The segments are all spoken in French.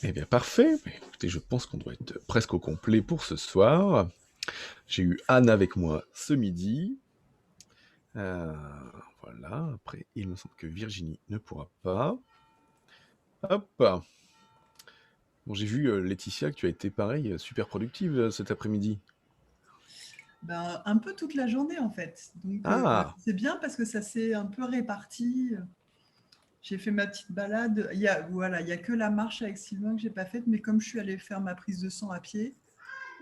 Eh bien, parfait. Écoutez, je pense qu'on doit être presque au complet pour ce soir. J'ai eu Anne avec moi ce midi. Euh, voilà. Après, il me semble que Virginie ne pourra pas. Hop. Bon, j'ai vu, Laetitia, que tu as été pareil, super productive cet après-midi. Ben, un peu toute la journée en fait. Donc Ah, c'est bien parce que ça s'est un peu réparti. J'ai fait ma petite balade. Voilà, il y a que la marche avec Sylvain que j'ai pas faite, mais comme je suis allée faire ma prise de sang à pied,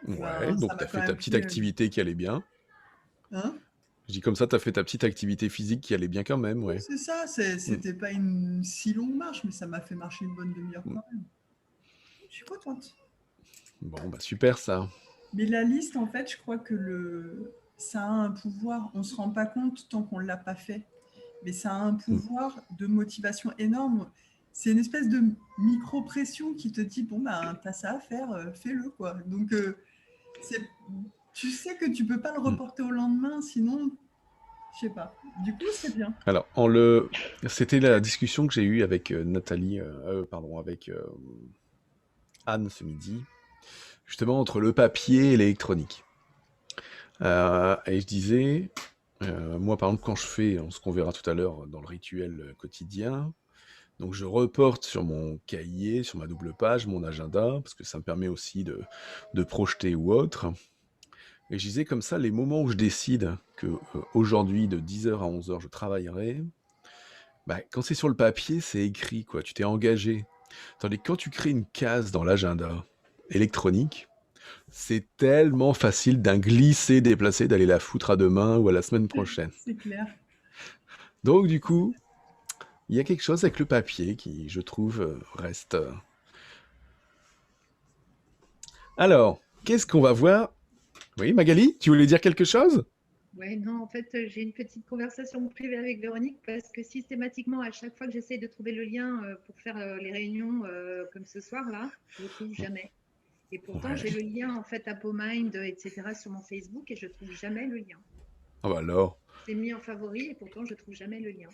ouais. ben, ça Donc, tu m'a as quand fait ta même petite pris. activité qui allait bien. Hein. Je dis comme ça, tu as fait ta petite activité physique qui allait bien quand même, Oui, ouais. c'est ça. Mm, C'était pas une si longue marche, mais ça m'a fait marcher une bonne demi-heure mm. quand même. Je suis contente. Bon, bah super ça. Mais la liste, en fait, je crois que ça a un pouvoir. On ne se rend pas compte tant qu'on ne l'a pas fait. Mais ça a un Mm. pouvoir de motivation énorme. C'est une espèce de micro-pression qui te dit, bon, ben, t'as ça à faire, fais-le, quoi. Donc, c'est, tu sais que tu peux pas le Mm. reporter au lendemain, sinon, je sais pas. Du coup, c'est bien. Alors, c'était la discussion que j'ai eue avec Nathalie, pardon, avec Anne ce midi, justement entre le papier et l'électronique. Et je disais, moi par exemple, quand je fais ce qu'on verra tout à l'heure dans le rituel quotidien, donc je reporte sur mon cahier, sur ma double page, mon agenda, parce que ça me permet aussi de projeter ou autre. Et je disais comme ça, les moments où je décide que aujourd'hui, de 10h à 11h, je travaillerai, bah, quand c'est sur le papier, c'est écrit, quoi. Tu t'es engagé. Tandis que quand tu crées une case dans l'agenda électronique, c'est tellement facile d'un glisser, déplacer, d'aller la foutre à demain ou à la semaine prochaine. C'est clair. Donc du coup, il y a quelque chose avec le papier qui, je trouve, reste. Alors, qu'est-ce qu'on va voir? Oui, Magali, tu voulais dire quelque chose? Ouais, non, en fait, j'ai une petite conversation privée avec Véronique parce que systématiquement, à chaque fois que j'essaie de trouver le lien pour faire les réunions comme ce soir-là, je le trouve jamais. Et pourtant, Ouais. j'ai le lien en fait à PoMind, etc. sur mon Facebook et je trouve jamais le lien. Ah bah alors. C'est mis en favori et pourtant, je trouve jamais le lien.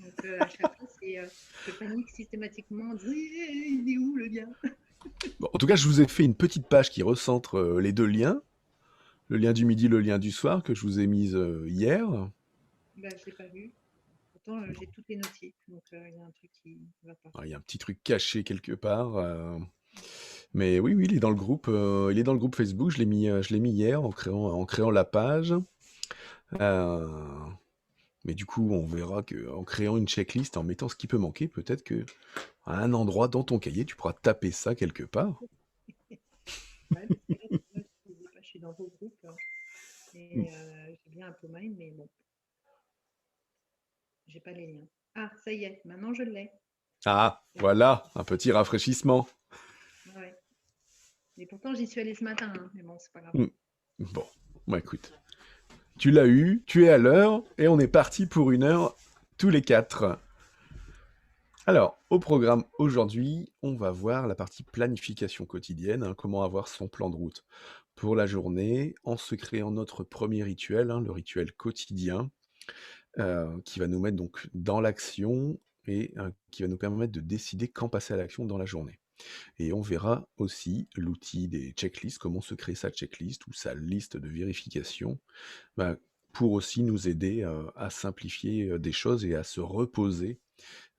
Donc, à chaque fois, je panique systématiquement en disant, il est où le lien? Bon, en tout cas, je vous ai fait une petite page qui recentre les deux liens. Le lien du midi, le lien du soir, que je vous ai mise hier. Bah, je l'ai pas vu. Pourtant, Bon. j'ai tout est noté. Donc, il y a un truc qui ne va pas. Ah, il y a un petit truc caché quelque part. Mais oui, oui, il est dans le groupe. Il est dans le groupe Facebook. Je l'ai mis hier en créant la page. Euh, mais du coup, on verra que en créant une checklist, en mettant ce qui peut manquer, peut-être que à un endroit dans ton cahier, tu pourras taper ça quelque part. Ouais, parce que là, tu vois, je sais pas, je suis dans vos groupes hein, Hmm. et j'ai bien un peu mine, mais bon, j'ai pas les liens. Ah, ça y est, maintenant je l'ai. Ah, C'est bon. voilà, un petit rafraîchissement. Ouais, ouais. Et pourtant, j'y suis allée ce matin, hein, mais bon, c'est pas grave. Hmm. Bon, bah écoute, tu l'as eu, tu es à l'heure, et on est parti pour une heure tous les quatre. Alors, au programme aujourd'hui, on va voir la partie planification quotidienne, hein, comment avoir son plan de route pour la journée, en se créant notre premier rituel, hein, le rituel quotidien, qui va nous mettre donc dans l'action et qui va nous permettre de décider quand passer à l'action dans la journée. Et on verra aussi l'outil des checklists, comment se créer sa checklist ou sa liste de vérification, bah, pour aussi nous aider à simplifier des choses et à se reposer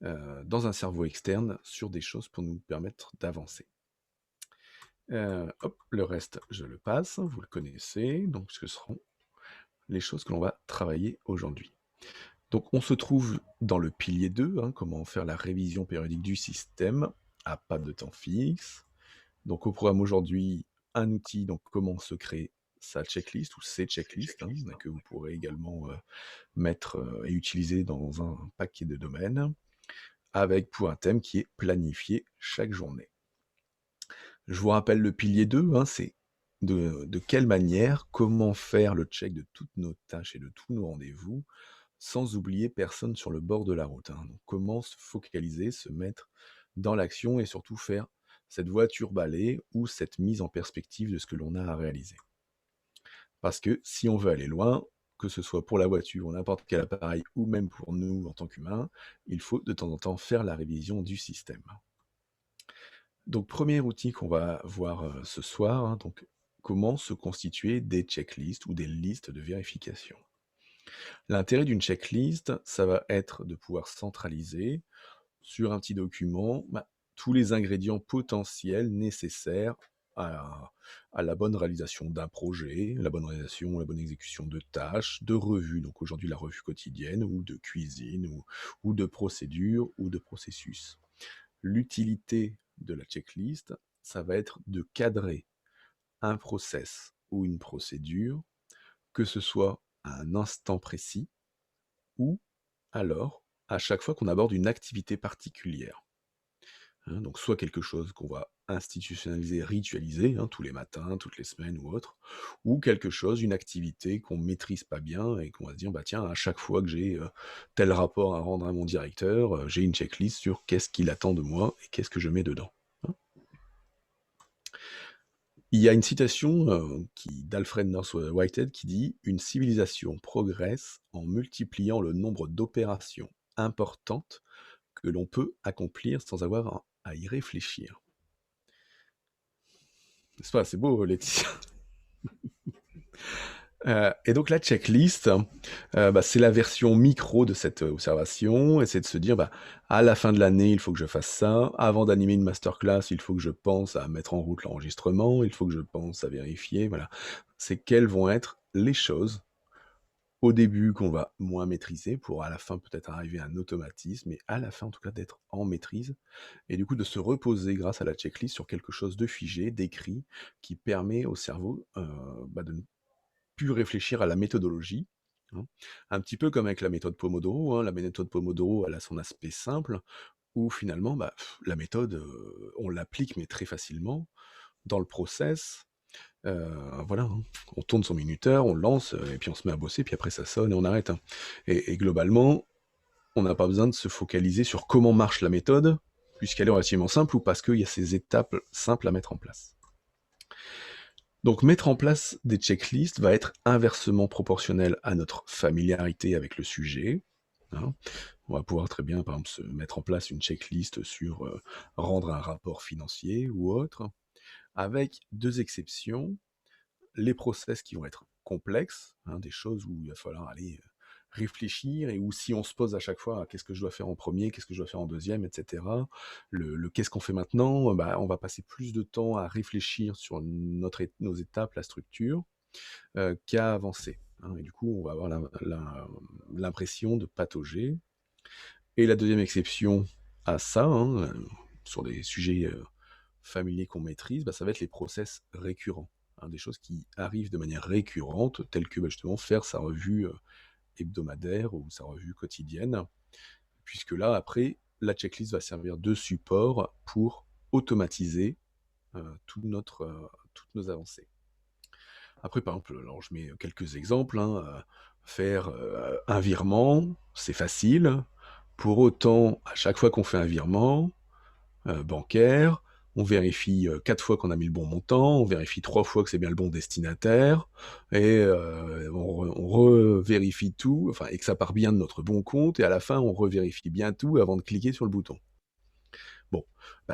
dans un cerveau externe sur des choses pour nous permettre d'avancer. Hop, le reste, je le passe, vous le connaissez, donc ce seront les choses que l'on va travailler aujourd'hui. Donc on se trouve dans le pilier 2, hein, comment faire la révision périodique du système à pas de temps fixe. Donc au programme aujourd'hui, un outil, donc comment se créer sa checklist ou ses checklists, hein, que vous pourrez également mettre et utiliser dans un paquet de domaines, avec pour un thème qui est planifier chaque journée. Je vous rappelle le pilier 2, hein, c'est de quelle manière, comment faire le check de toutes nos tâches et de tous nos rendez-vous, sans oublier personne sur le bord de la route, hein. Donc comment se focaliser, se mettre dans l'action et surtout faire cette voiture balai ou cette mise en perspective de ce que l'on a à réaliser. Parce que si on veut aller loin, que ce soit pour la voiture ou n'importe quel appareil, ou même pour nous en tant qu'humains, il faut de temps en temps faire la révision du système. Donc, premier outil qu'on va voir ce soir, hein, donc comment se constituer des checklists ou des listes de vérification. L'intérêt d'une checklist, ça va être de pouvoir centraliser sur un petit document tous les ingrédients potentiels nécessaires à, à la bonne réalisation d'un projet, la bonne réalisation, la bonne exécution de tâches, de revues, donc aujourd'hui la revue quotidienne, ou de cuisine, ou de procédures, ou de processus. L'utilité de la checklist, ça va être de cadrer un process ou une procédure, que ce soit à un instant précis, ou alors à chaque fois qu'on aborde une activité particulière. Hein, donc soit quelque chose qu'on va institutionnaliser, ritualiser, hein, tous les matins, toutes les semaines ou autre, ou quelque chose, une activité qu'on maîtrise pas bien et qu'on va se dire, bah tiens, à chaque fois que j'ai tel rapport à rendre à mon directeur, j'ai une checklist sur qu'est-ce qu'il attend de moi et qu'est-ce que je mets dedans. Hein. Il y a une citation d'Alfred North Whitehead qui dit « Une civilisation progresse en multipliant le nombre d'opérations importantes que l'on peut accomplir sans avoir à y réfléchir. » N'est-ce pas, c'est beau, Laetitia. Et donc la checklist, c'est la version micro de cette observation, et c'est de se dire, à la fin de l'année, il faut que je fasse ça, avant d'animer une masterclass, il faut que je pense à mettre en route l'enregistrement, il faut que je pense à vérifier, voilà. C'est quelles vont être les choses au début qu'on va moins maîtriser, pour à la fin peut-être arriver à un automatisme, mais à la fin en tout cas d'être en maîtrise, et du coup de se reposer grâce à la checklist sur quelque chose de figé, d'écrit, qui permet au cerveau de ne plus réfléchir à la méthodologie, hein. Un petit peu comme avec la méthode Pomodoro, hein. La méthode Pomodoro, elle a son aspect simple, où finalement, la méthode, on l'applique mais très facilement dans le process. Voilà, hein. On tourne son minuteur, on lance, et puis on se met à bosser, puis après ça sonne et on arrête, hein. Et globalement, on n'a pas besoin de se focaliser sur comment marche la méthode, puisqu'elle est relativement simple, ou parce qu'il y a ces étapes simples à mettre en place. Donc mettre en place des checklists va être inversement proportionnel à notre familiarité avec le sujet, hein. On va pouvoir très bien, par exemple, se mettre en place une checklist sur rendre un rapport financier ou autre, avec deux exceptions: les process qui vont être complexes, hein, des choses où il va falloir aller réfléchir, et où si on se pose à chaque fois qu'est-ce que je dois faire en premier, qu'est-ce que je dois faire en deuxième, etc., le qu'est-ce qu'on fait maintenant, on va passer plus de temps à réfléchir sur nos étapes, la structure, qu'à avancer, hein, et du coup on va avoir l'impression de patauger. Et la deuxième exception à ça, hein, sur des sujets familiers qu'on maîtrise, ça va être les process récurrents, hein, des choses qui arrivent de manière récurrente, telles que justement faire sa revue hebdomadaire ou sa revue quotidienne, puisque là, après, la checklist va servir de support pour automatiser toutes nos avancées. Après, par exemple, alors je mets quelques exemples, hein, faire un virement, c'est facile. Pour autant, à chaque fois qu'on fait un virement bancaire, on vérifie 4 fois qu'on a mis le bon montant, on vérifie 3 fois que c'est bien le bon destinataire, et on revérifie tout, enfin, et que ça part bien de notre bon compte, et à la fin, on revérifie bien tout avant de cliquer sur le bouton. Bon,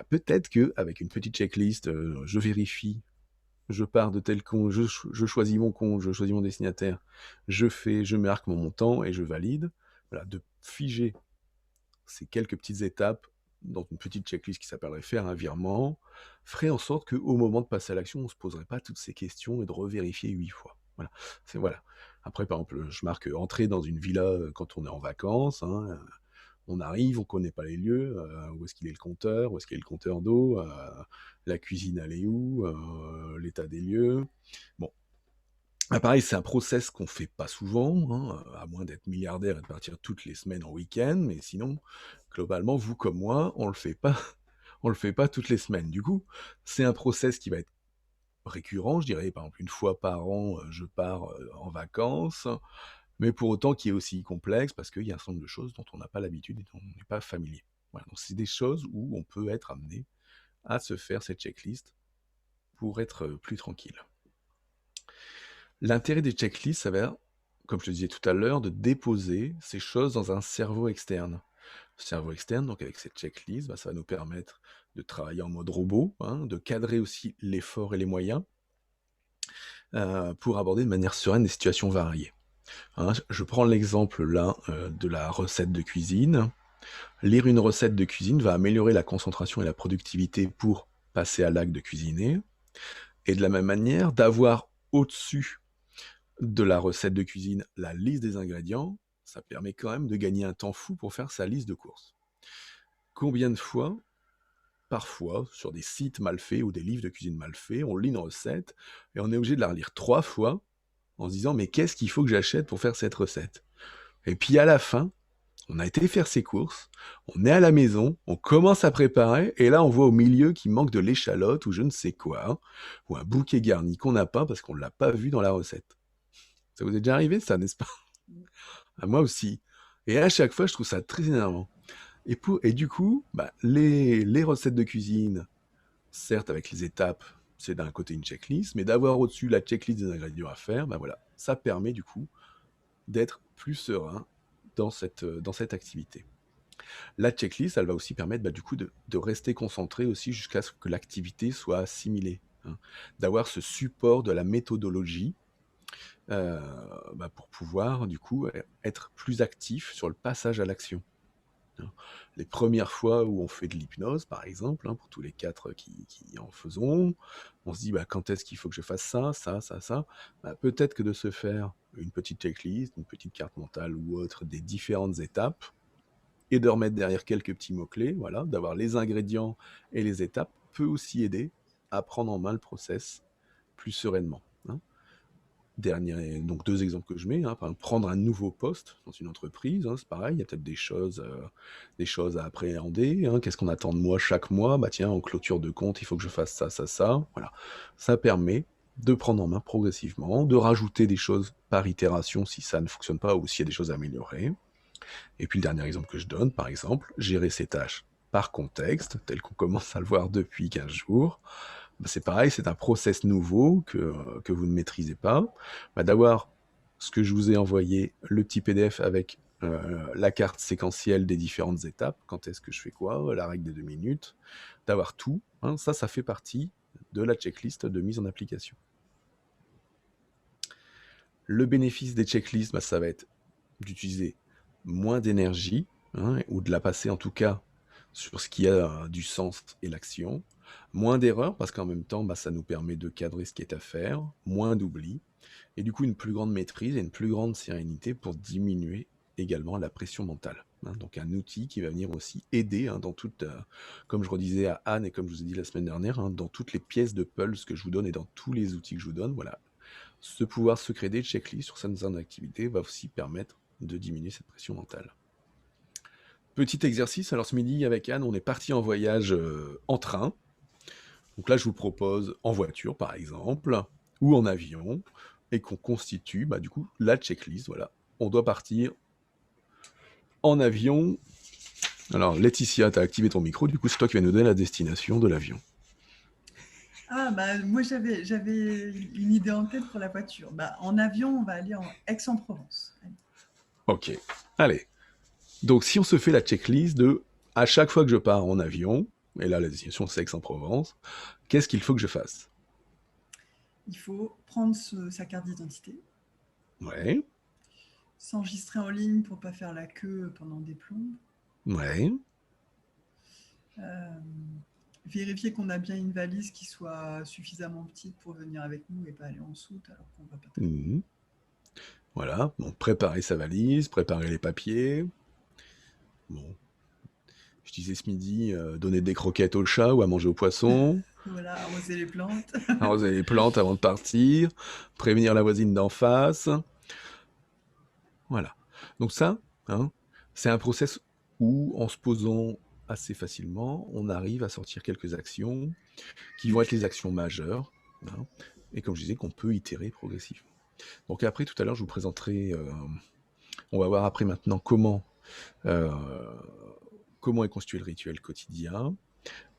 peut-être qu'avec une petite checklist, je vérifie, je pars de tel compte, je choisis mon compte, je choisis mon destinataire, je marque mon montant et je valide. Voilà, de figer ces quelques petites étapes dans une petite checklist qui s'appellerait faire un virement, ferait en sorte qu'au moment de passer à l'action, on ne se poserait pas toutes ces questions et de revérifier 8 fois. Voilà. Voilà. Après, par exemple, je marque entrer dans une villa quand on est en vacances, hein, on arrive, on connaît pas les lieux, où est-ce qu'il est le compteur, où est-ce qu'il est le compteur d'eau, la cuisine elle est où, l'état des lieux. Bon. Pareil, c'est un process qu'on fait pas souvent, hein, à moins d'être milliardaire et de partir toutes les semaines en week-end, mais sinon, globalement, vous comme moi, on le fait pas, on le fait pas toutes les semaines. Du coup, c'est un process qui va être récurrent, je dirais, par exemple, une fois par an, je pars en vacances, mais pour autant qui est aussi complexe, parce qu'il y a un certain nombre de choses dont on n'a pas l'habitude et dont on n'est pas familier. Voilà, donc c'est des choses où on peut être amené à se faire cette checklist pour être plus tranquille. L'intérêt des checklists, ça va être, comme je te disais tout à l'heure, de déposer ces choses dans un cerveau externe. cerveau externe. Donc avec cette checklist, ça va nous permettre de travailler en mode robot, hein, de cadrer aussi l'effort et les moyens pour aborder de manière sereine des situations variées. Hein. Je prends l'exemple là de la recette de cuisine. Lire une recette de cuisine va améliorer la concentration et la productivité pour passer à l'acte de cuisiner. Et de la même manière, d'avoir au-dessus de la recette de cuisine la liste des ingrédients, ça permet quand même de gagner un temps fou pour faire sa liste de courses. Combien de fois, parfois, sur des sites mal faits ou des livres de cuisine mal faits, on lit une recette et on est obligé de la relire 3 fois en se disant « mais qu'est-ce qu'il faut que j'achète pour faire cette recette ?» Et puis à la fin, on a été faire ses courses, on est à la maison, on commence à préparer, et là on voit au milieu qu'il manque de l'échalote ou je ne sais quoi, ou un bouquet garni qu'on n'a pas parce qu'on ne l'a pas vu dans la recette. Ça vous est déjà arrivé ça, n'est-ce pas? À moi aussi. Et à chaque fois, je trouve ça très énervant. Et du coup, les recettes de cuisine, certes avec les étapes, c'est d'un côté une checklist, mais d'avoir au-dessus la checklist des ingrédients à faire, voilà, ça permet du coup d'être plus serein dans cette activité. La checklist, elle va aussi permettre du coup de rester concentré aussi jusqu'à ce que l'activité soit assimilée, hein. D'avoir ce support de la méthodologie pour pouvoir du coup être plus actif sur le passage à l'action, hein. Les premières fois où on fait de l'hypnose, par exemple, hein, pour tous les 4 qui en faisons, on se dit quand est-ce qu'il faut que je fasse ça, ça, ça, ça. Peut-être que de se faire une petite checklist, une petite carte mentale ou autre des différentes étapes, et de remettre derrière quelques petits mots-clés, voilà, d'avoir les ingrédients et les étapes, peut aussi aider à prendre en main le process plus sereinement, hein. Donc 2 exemples que je mets, hein, par exemple, prendre un nouveau poste dans une entreprise, hein, c'est pareil, il y a peut-être des choses à appréhender, hein. Qu'est-ce qu'on attend de moi chaque mois? Tiens, en clôture de compte, il faut que je fasse ça, ça, ça, voilà. Ça permet de prendre en main progressivement, de rajouter des choses par itération si ça ne fonctionne pas ou s'il y a des choses à améliorer. Et puis le dernier exemple que je donne, par exemple, gérer ses tâches par contexte, tel qu'on commence à le voir depuis 15 jours, c'est pareil, c'est un process nouveau que vous ne maîtrisez pas. D'avoir ce que je vous ai envoyé, le petit PDF avec la carte séquentielle des différentes étapes, quand est-ce que je fais quoi, la règle des 2 minutes, d'avoir tout, hein, ça fait partie de la checklist de mise en application. Le bénéfice des checklists, ça va être d'utiliser moins d'énergie, hein, ou de la passer en tout cas sur ce qui a du sens et l'action, moins d'erreurs parce qu'en même temps ça nous permet de cadrer ce qui est à faire, moins d'oubli, et du coup une plus grande maîtrise et une plus grande sérénité pour diminuer également la pression mentale, hein. Donc un outil qui va venir aussi aider, hein, dans toute, comme je redisais à Anne et comme je vous ai dit la semaine dernière, hein, dans toutes les pièces de puzzle que je vous donne et dans tous les outils que je vous donne, voilà, ce pouvoir se créer des checklists sur certaines activités va aussi permettre de diminuer cette pression mentale. Petit exercice, alors ce midi avec Anne, on est parti en voyage en train. Donc là, je vous propose en voiture, par exemple, ou en avion, et qu'on constitue, du coup, la checklist, voilà. On doit partir en avion. Alors, Laetitia, tu as activé ton micro, du coup, c'est toi qui vas nous donner la destination de l'avion. Ah, moi, j'avais une idée en tête pour la voiture. En avion, on va aller en Aix-en-Provence. Allez. Ok, allez. Donc, si on se fait la checklist de à chaque fois que je pars en avion, et là, la destination, c'est Aix-en-Provence, qu'est-ce qu'il faut que je fasse? Il faut prendre sa carte d'identité, Ouais, s'enregistrer en ligne pour ne pas faire la queue pendant des plombes, ouais, vérifier qu'on a bien une valise qui soit suffisamment petite pour venir avec nous et pas aller en soute alors qu'on va pas très loin. mhm. Voilà, donc préparer sa valise, préparer les papiers. Bon, je disais ce midi, donner des croquettes au chat ou à manger au poisson, Voilà, arroser les plantes. arroser les plantes avant de partir, prévenir la voisine d'en face. Voilà. Donc ça, hein, c'est un process où, en se posant assez facilement, on arrive à sortir quelques actions qui vont être les actions majeures, hein, et comme je disais, qu'on peut itérer progressivement. Donc après, tout à l'heure, je vous présenterai, on va voir après maintenant comment est constitué le rituel quotidien,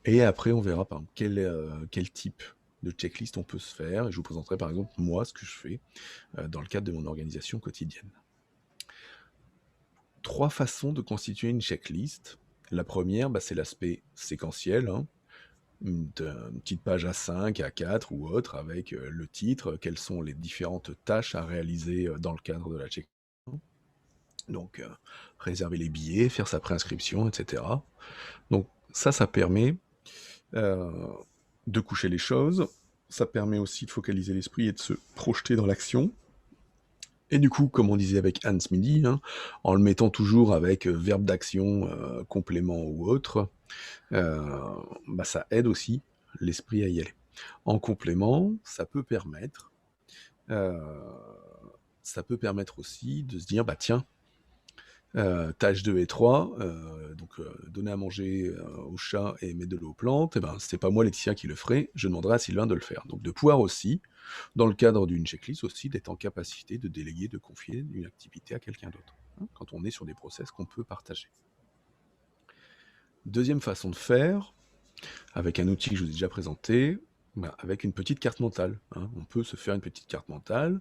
et après on verra par exemple quel type de checklist on peut se faire, et je vous présenterai par exemple moi ce que je fais dans le cadre de mon organisation quotidienne. 3 façons de constituer une checklist. La première, c'est l'aspect séquentiel, hein. Une petite page A5, A4 ou autre avec le titre, quelles sont les différentes tâches à réaliser dans le cadre de la checklist. Donc, réserver les billets, faire sa préinscription, etc. Donc ça permet de coucher les choses. Ça permet aussi de focaliser l'esprit et de se projeter dans l'action. Et du coup, comme on disait avec Hans Midi, hein, en le mettant toujours avec verbe d'action, complément ou autre, ça aide aussi l'esprit à y aller. En complément, ça peut permettre aussi de se dire, tiens, tâche 2 et 3, donner à manger au chat et mettre de l'eau aux plantes, c'est pas moi Laetitia qui le ferai, je demanderai à Sylvain de le faire. Donc de pouvoir aussi, dans le cadre d'une checklist aussi, d'être en capacité de déléguer, de confier une activité à quelqu'un d'autre, hein, quand on est sur des process qu'on peut partager. Deuxième façon de faire, avec un outil que je vous ai déjà présenté, avec une petite carte mentale, hein. On peut se faire une petite carte mentale.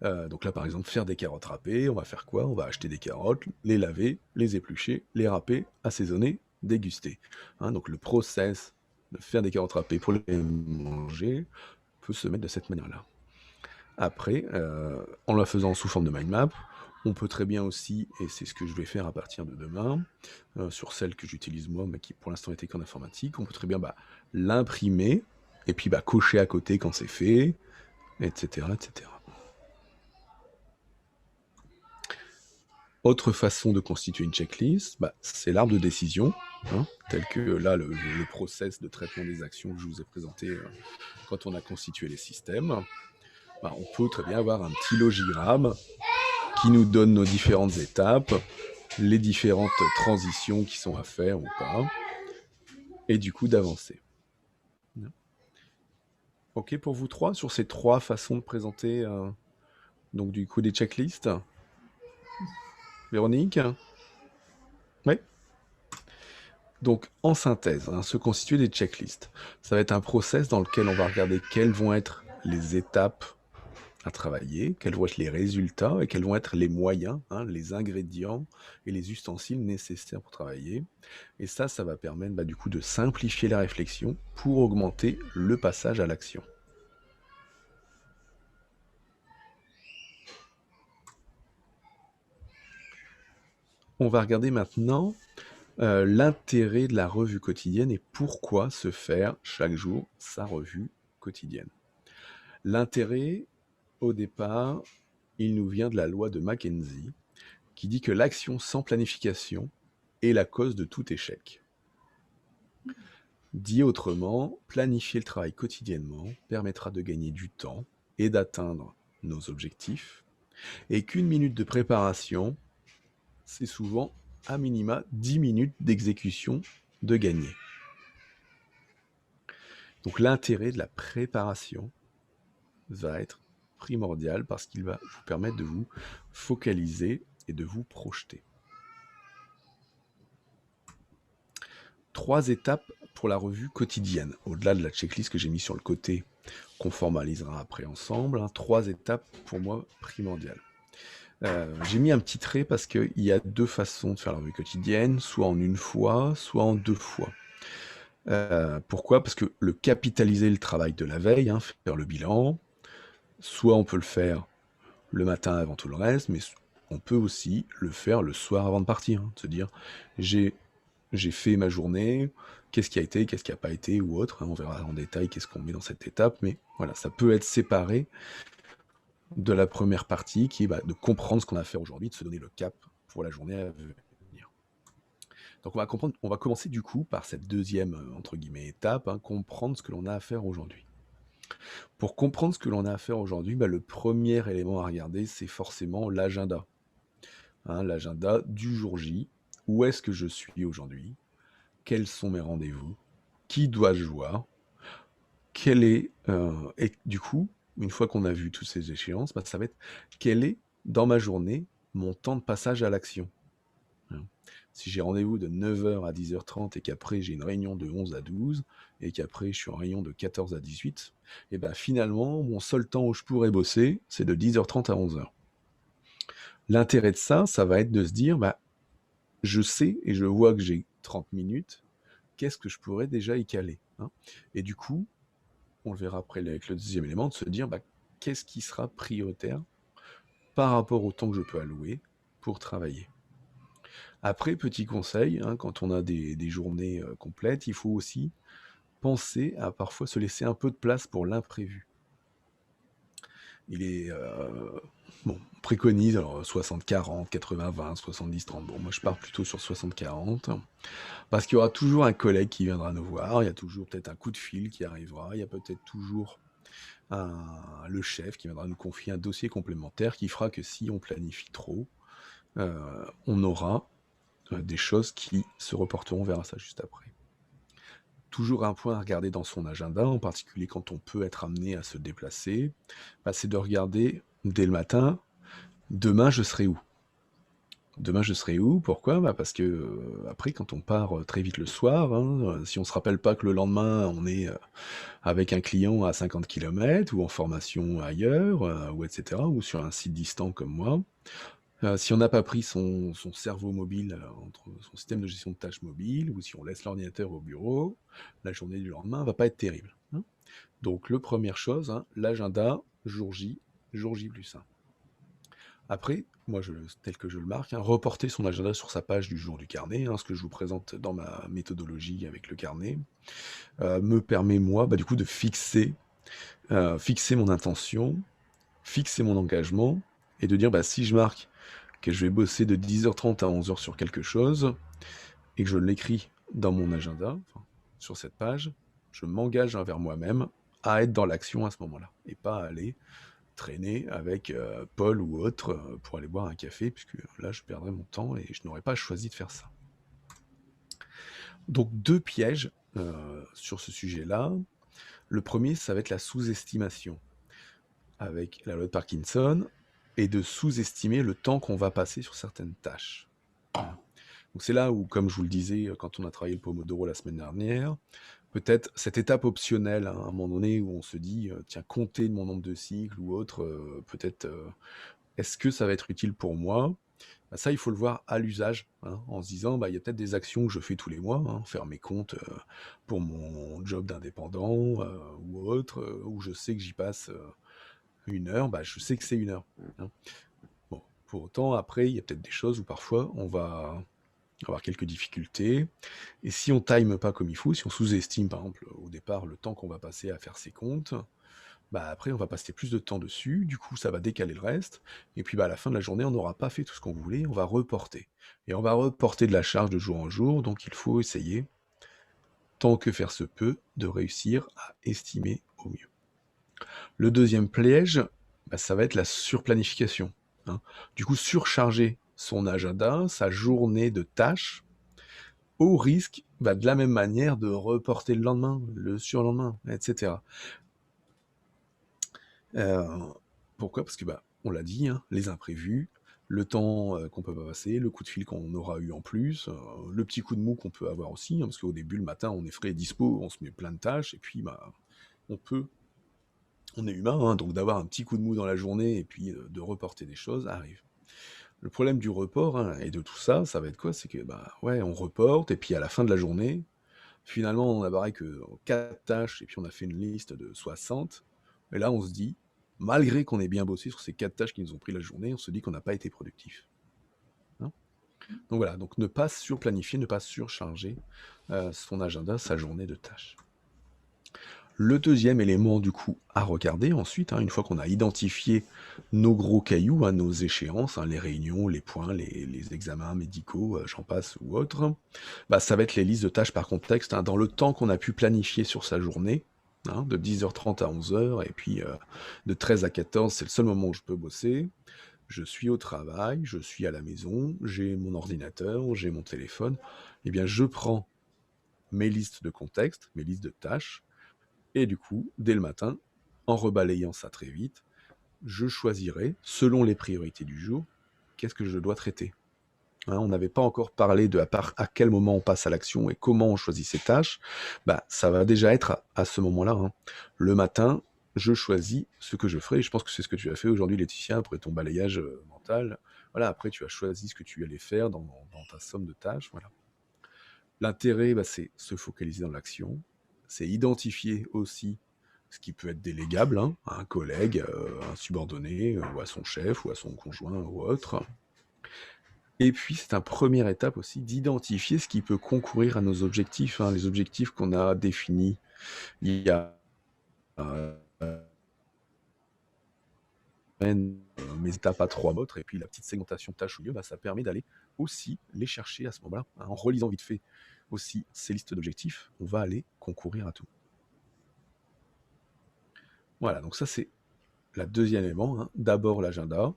Donc là, par exemple, faire des carottes râpées, on va faire quoi? On va acheter des carottes, les laver, les éplucher, les râper, assaisonner, déguster. Hein, donc le process de faire des carottes râpées pour les manger peut se mettre de cette manière-là. Après, en la faisant sous forme de mind map, on peut très bien aussi, et c'est ce que je vais faire à partir de demain, sur celle que j'utilise moi, mais qui pour l'instant était qu'en informatique, on peut très bien l'imprimer, et puis cocher à côté quand c'est fait, etc., etc. Autre façon de constituer une checklist, c'est l'arbre de décision, hein, tel que là le process de traitement des actions que je vous ai présenté quand on a constitué les systèmes. On peut très bien avoir un petit logigramme qui nous donne nos différentes étapes, les différentes transitions qui sont à faire ou pas, et du coup d'avancer. Ok pour vous trois sur ces 3 façons de présenter donc du coup des checklists? Véronique? Oui. Donc, en synthèse, se constituer des checklists, ça va être un process dans lequel on va regarder quelles vont être les étapes à travailler, quels vont être les résultats et quels vont être les moyens, les ingrédients et les ustensiles nécessaires pour travailler. Et ça va permettre du coup de simplifier la réflexion pour augmenter le passage à l'action. On va regarder maintenant l'intérêt de la revue quotidienne et pourquoi se faire chaque jour sa revue quotidienne. L'intérêt, au départ, il nous vient de la loi de Mackenzie, qui dit que l'action sans planification est la cause de tout échec. Dit autrement, planifier le travail quotidiennement permettra de gagner du temps et d'atteindre nos objectifs, et qu'une minute de préparation, c'est souvent à minima 10 minutes d'exécution de gagner. Donc l'intérêt de la préparation va être primordial parce qu'il va vous permettre de vous focaliser et de vous projeter. 3 étapes pour la revue quotidienne, au-delà de la checklist que j'ai mis sur le côté, qu'on formalisera après ensemble, 3 étapes pour moi primordiales. J'ai mis un petit trait parce qu'il y a 2 façons de faire la revue quotidienne, soit en une fois, soit en 2 fois. Pourquoi? Parce que le capitaliser le travail de la veille, faire le bilan, soit on peut le faire le matin avant tout le reste, mais on peut aussi le faire le soir avant de partir, se dire j'ai fait ma journée, qu'est-ce qui a été, qu'est-ce qui n'a pas été ou autre, on verra en détail qu'est-ce qu'on met dans cette étape, mais voilà, ça peut être séparé de la première partie qui est de comprendre ce qu'on a à faire aujourd'hui, de se donner le cap pour la journée à venir. Donc on va commencer du coup par cette deuxième entre guillemets étape, comprendre ce que l'on a à faire aujourd'hui. Pour comprendre ce que l'on a à faire aujourd'hui, le premier élément à regarder, c'est forcément l'agenda. L'agenda du jour J. Où est-ce que je suis aujourd'hui? Quels sont mes rendez-vous? Qui dois-je voir? Et du coup, une fois qu'on a vu toutes ces échéances, ça va être quel est, dans ma journée, mon temps de passage à l'action. Si j'ai rendez-vous de 9h à 10h30 et qu'après j'ai une réunion de 11 à 12 et qu'après je suis en réunion de 14 à 18, et finalement, mon seul temps où je pourrais bosser, c'est de 10h30 à 11h. L'intérêt de ça va être de se dire, je sais et je vois que j'ai 30 minutes, qu'est-ce que je pourrais déjà y caler, hein? Et du coup, on le verra après avec le deuxième élément, de se dire, bah, qu'est-ce qui sera prioritaire par rapport au temps que je peux allouer pour travailler. Après, petit conseil, hein, quand on a des journées complètes, il faut aussi penser à parfois se laisser un peu de place pour l'imprévu. Il est bon, on préconise alors 60-40, 80-20, 70-30. Bon, moi je pars plutôt sur 60-40 parce qu'il y aura toujours un collègue qui viendra nous voir, il y a toujours peut-être un coup de fil qui arrivera, il y a peut-être toujours le chef qui viendra nous confier un dossier complémentaire qui fera que si on planifie trop, on aura des choses qui se reporteront vers ça juste après. Toujours un point à regarder dans son agenda, en particulier quand on peut être amené à se déplacer, bah, c'est de regarder dès le matin, demain je serai où? Demain je serai où? Pourquoi? Bah, parce que après quand on part très vite le soir, hein, si on se rappelle pas que le lendemain on est avec un client à 50 km ou en formation ailleurs, ou etc., ou sur un site distant comme moi, si on n'a pas pris son cerveau mobile, entre son système de gestion de tâches mobile, ou si on laisse l'ordinateur au bureau, la journée du lendemain va pas être terrible, hein. Donc le première chose, hein, l'agenda, jour J plus 1. Après, moi, tel que je le marque, hein, reporter son agenda sur sa page du jour du carnet, hein, ce que je vous présente dans ma méthodologie avec le carnet, me permet, moi, bah, du coup, de fixer mon intention, fixer mon engagement, et de dire, bah, si je marque que je vais bosser de 10h30 à 11h sur quelque chose, et que je l'écris dans mon agenda, enfin, sur cette page, je m'engage envers moi-même à être dans l'action à ce moment-là, et pas à aller traîner avec Paul ou autre pour aller boire un café, puisque là, je perdrais mon temps et je n'aurais pas choisi de faire ça. Donc, 2 pièges sur ce sujet-là. Le premier, ça va être la sous-estimation, avec la loi de Parkinson, et de sous-estimer le temps qu'on va passer sur certaines tâches. Voilà. Donc c'est là où, comme je vous le disais, quand on a travaillé le Pomodoro la semaine dernière, peut-être cette étape optionnelle, hein, à un moment donné, où on se dit, tiens, compter de mon nombre de cycles ou autre, peut-être, est-ce que ça va être utile pour moi? Bah, ça, il faut le voir à l'usage, hein, en se disant, bah, il y a peut-être des actions que je fais tous les mois, hein, faire mes comptes pour mon job d'indépendant ou autre, où je sais que j'y passe 1 heure, bah, je sais que c'est 1 heure, hein. Bon, pour autant, après, il y a peut-être des choses où parfois on va avoir quelques difficultés. Et si on time pas comme il faut, si on sous-estime par exemple au départ le temps qu'on va passer à faire ses comptes, bah après on va passer plus de temps dessus, du coup ça va décaler le reste, et puis bah à la fin de la journée on n'aura pas fait tout ce qu'on voulait, on va reporter. Et on va reporter de la charge de jour en jour, donc il faut essayer, tant que faire se peut, de réussir à estimer au mieux. Le deuxième piège, bah, ça va être la surplanification, hein. Du coup surcharger son agenda, sa journée de tâches, au risque, bah, de la même manière, de reporter le lendemain, le surlendemain, etc. Euh, Pourquoi? Parce que, bah, on l'a dit, hein, les imprévus, le temps qu'on peut pas passer, le coup de fil qu'on aura eu en plus, le petit coup de mou qu'on peut avoir aussi, hein, parce qu'au début, le matin, on est frais et dispo, on se met plein de tâches, et puis, bah, on est humain, hein, donc d'avoir un petit coup de mou dans la journée, et puis de reporter des choses, arrive. Le problème du report, hein, et de tout ça, ça va être quoi? C'est que, bah, ouais, on reporte, et puis à la fin de la journée, finalement, on a barré que 4 tâches et puis on a fait une liste de 60. Et là, on se dit, malgré qu'on ait bien bossé sur ces 4 tâches qui nous ont pris la journée, on se dit qu'on n'a pas été productif, hein. Donc voilà, donc ne pas surplanifier, ne pas surcharger son agenda, sa journée de tâches. Le deuxième élément, du coup, à regarder ensuite, hein, une fois qu'on a identifié nos gros cailloux, hein, nos échéances, hein, les réunions, les points, les examens médicaux, j'en passe ou autres, bah, ça va être les listes de tâches par contexte, hein, dans le temps qu'on a pu planifier sur sa journée, hein, de 10h30 à 11h, et puis de 13 à 14, c'est le seul moment où je peux bosser. Je suis au travail, je suis à la maison, j'ai mon ordinateur, j'ai mon téléphone. Eh bien, je prends mes listes de contexte, mes listes de tâches, et du coup, dès le matin, en rebalayant ça très vite, je choisirai, selon les priorités du jour, qu'est-ce que je dois traiter. Hein, on n'avait pas encore parlé de à quel moment on passe à l'action et comment on choisit ses tâches. Bah, ça va déjà être à ce moment-là, hein. Le matin, je choisis ce que je ferai, et je pense que c'est ce que tu as fait aujourd'hui, Laetitia, après ton balayage mental, voilà, après tu as choisi ce que tu allais faire dans ta somme de tâches, voilà. L'intérêt, bah, c'est se focaliser dans l'action, c'est identifier aussi ce qui peut être délégable, hein, à un collègue, un subordonné, ou à son chef, ou à son conjoint, ou autre. Et puis, c'est une première étape aussi d'identifier ce qui peut concourir à nos objectifs, hein, les objectifs qu'on a définis il y a mes étapes à 3 autres, et puis la petite segmentation tâche au lieu, bah, ça permet d'aller aussi les chercher à ce moment-là, hein, en relisant vite fait aussi ces listes d'objectifs, on va aller concourir à tout. Voilà, donc ça c'est la deuxième élément, hein. D'abord l'agenda,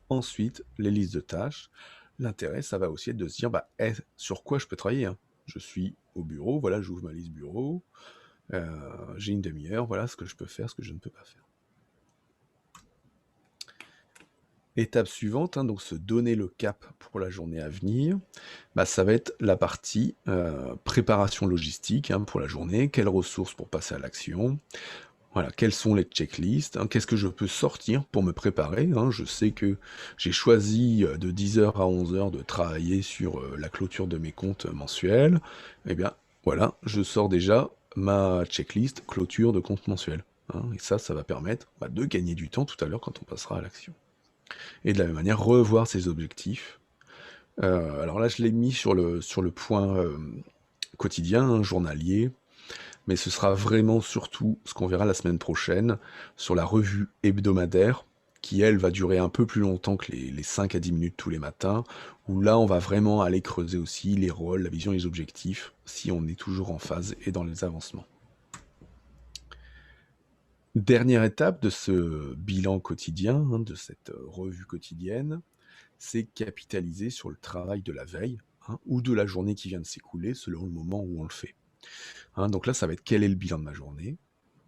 ensuite les listes de tâches. L'intérêt, ça va aussi être de se dire, bah, sur quoi je peux travailler, hein. Je suis au bureau, voilà, j'ouvre ma liste bureau, j'ai une demi-heure, voilà ce que je peux faire, ce que je ne peux pas faire. Étape suivante, hein, donc se donner le cap pour la journée à venir, bah, ça va être la partie préparation logistique, hein, pour la journée, quelles ressources pour passer à l'action, voilà, quelles sont les checklists, hein, qu'est-ce que je peux sortir pour me préparer, hein. Je sais que j'ai choisi de 10h à 11h de travailler sur la clôture de mes comptes mensuels, eh bien voilà, je sors déjà ma checklist clôture de compte mensuel, hein, et ça va permettre de gagner du temps tout à l'heure quand on passera à l'action. Et de la même manière, revoir ses objectifs. Alors là, je l'ai mis sur le point quotidien, hein, journalier, mais ce sera vraiment surtout ce qu'on verra la semaine prochaine sur la revue hebdomadaire, qui elle va durer un peu plus longtemps que les 5 à 10 minutes tous les matins, où là on va vraiment aller creuser aussi les rôles, la vision et les objectifs, si on est toujours en phase et dans les avancements. Dernière étape de ce bilan quotidien, hein, de cette revue quotidienne, c'est capitaliser sur le travail de la veille, hein, ou de la journée qui vient de s'écouler, selon le moment où on le fait. Hein, donc là, ça va être quel est le bilan de ma journée,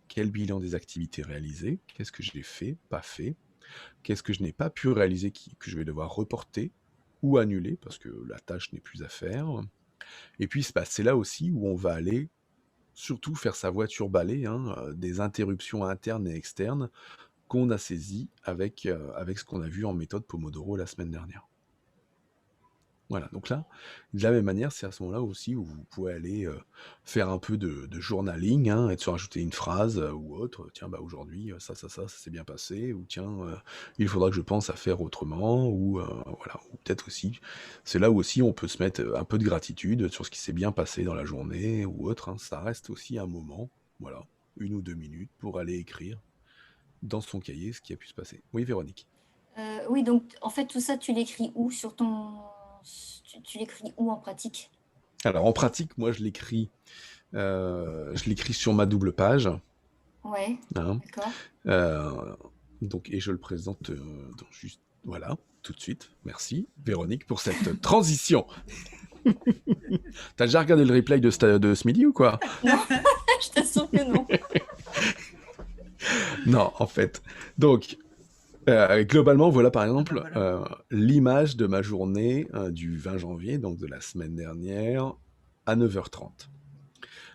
quel bilan des activités réalisées, qu'est-ce que j'ai fait, pas fait, qu'est-ce que je n'ai pas pu réaliser que je vais devoir reporter ou annuler parce que la tâche n'est plus à faire. Et puis c'est là aussi où on va aller surtout faire sa voiture balai, hein, des interruptions internes et externes qu'on a saisies avec ce qu'on a vu en méthode Pomodoro la semaine dernière. Voilà, donc là, de la même manière, c'est à ce moment-là aussi où vous pouvez aller faire un peu de journaling, hein, et de se rajouter une phrase ou autre. Tiens, bah aujourd'hui, ça s'est bien passé, ou tiens, il faudra que je pense à faire autrement, ou voilà, ou peut-être aussi, c'est là où aussi on peut se mettre un peu de gratitude sur ce qui s'est bien passé dans la journée ou autre, hein. Ça reste aussi un moment, voilà, 1 ou 2 minutes pour aller écrire dans son cahier ce qui a pu se passer. Oui, Véronique. Oui, donc en fait, tout ça, tu l'écris où sur ton... Tu l'écris où en pratique? Alors en pratique, moi je l'écris sur ma double page, Ouais, hein. d'accord. Donc, et je le présente donc juste, voilà, tout de suite. Merci, Véronique, pour cette transition. T'as déjà regardé le replay de ce midi ou quoi? Non, je t'assure que non. Non, en fait. Donc, globalement, voilà par exemple l'image de ma journée du 20 janvier, donc de la semaine dernière, à 9h30.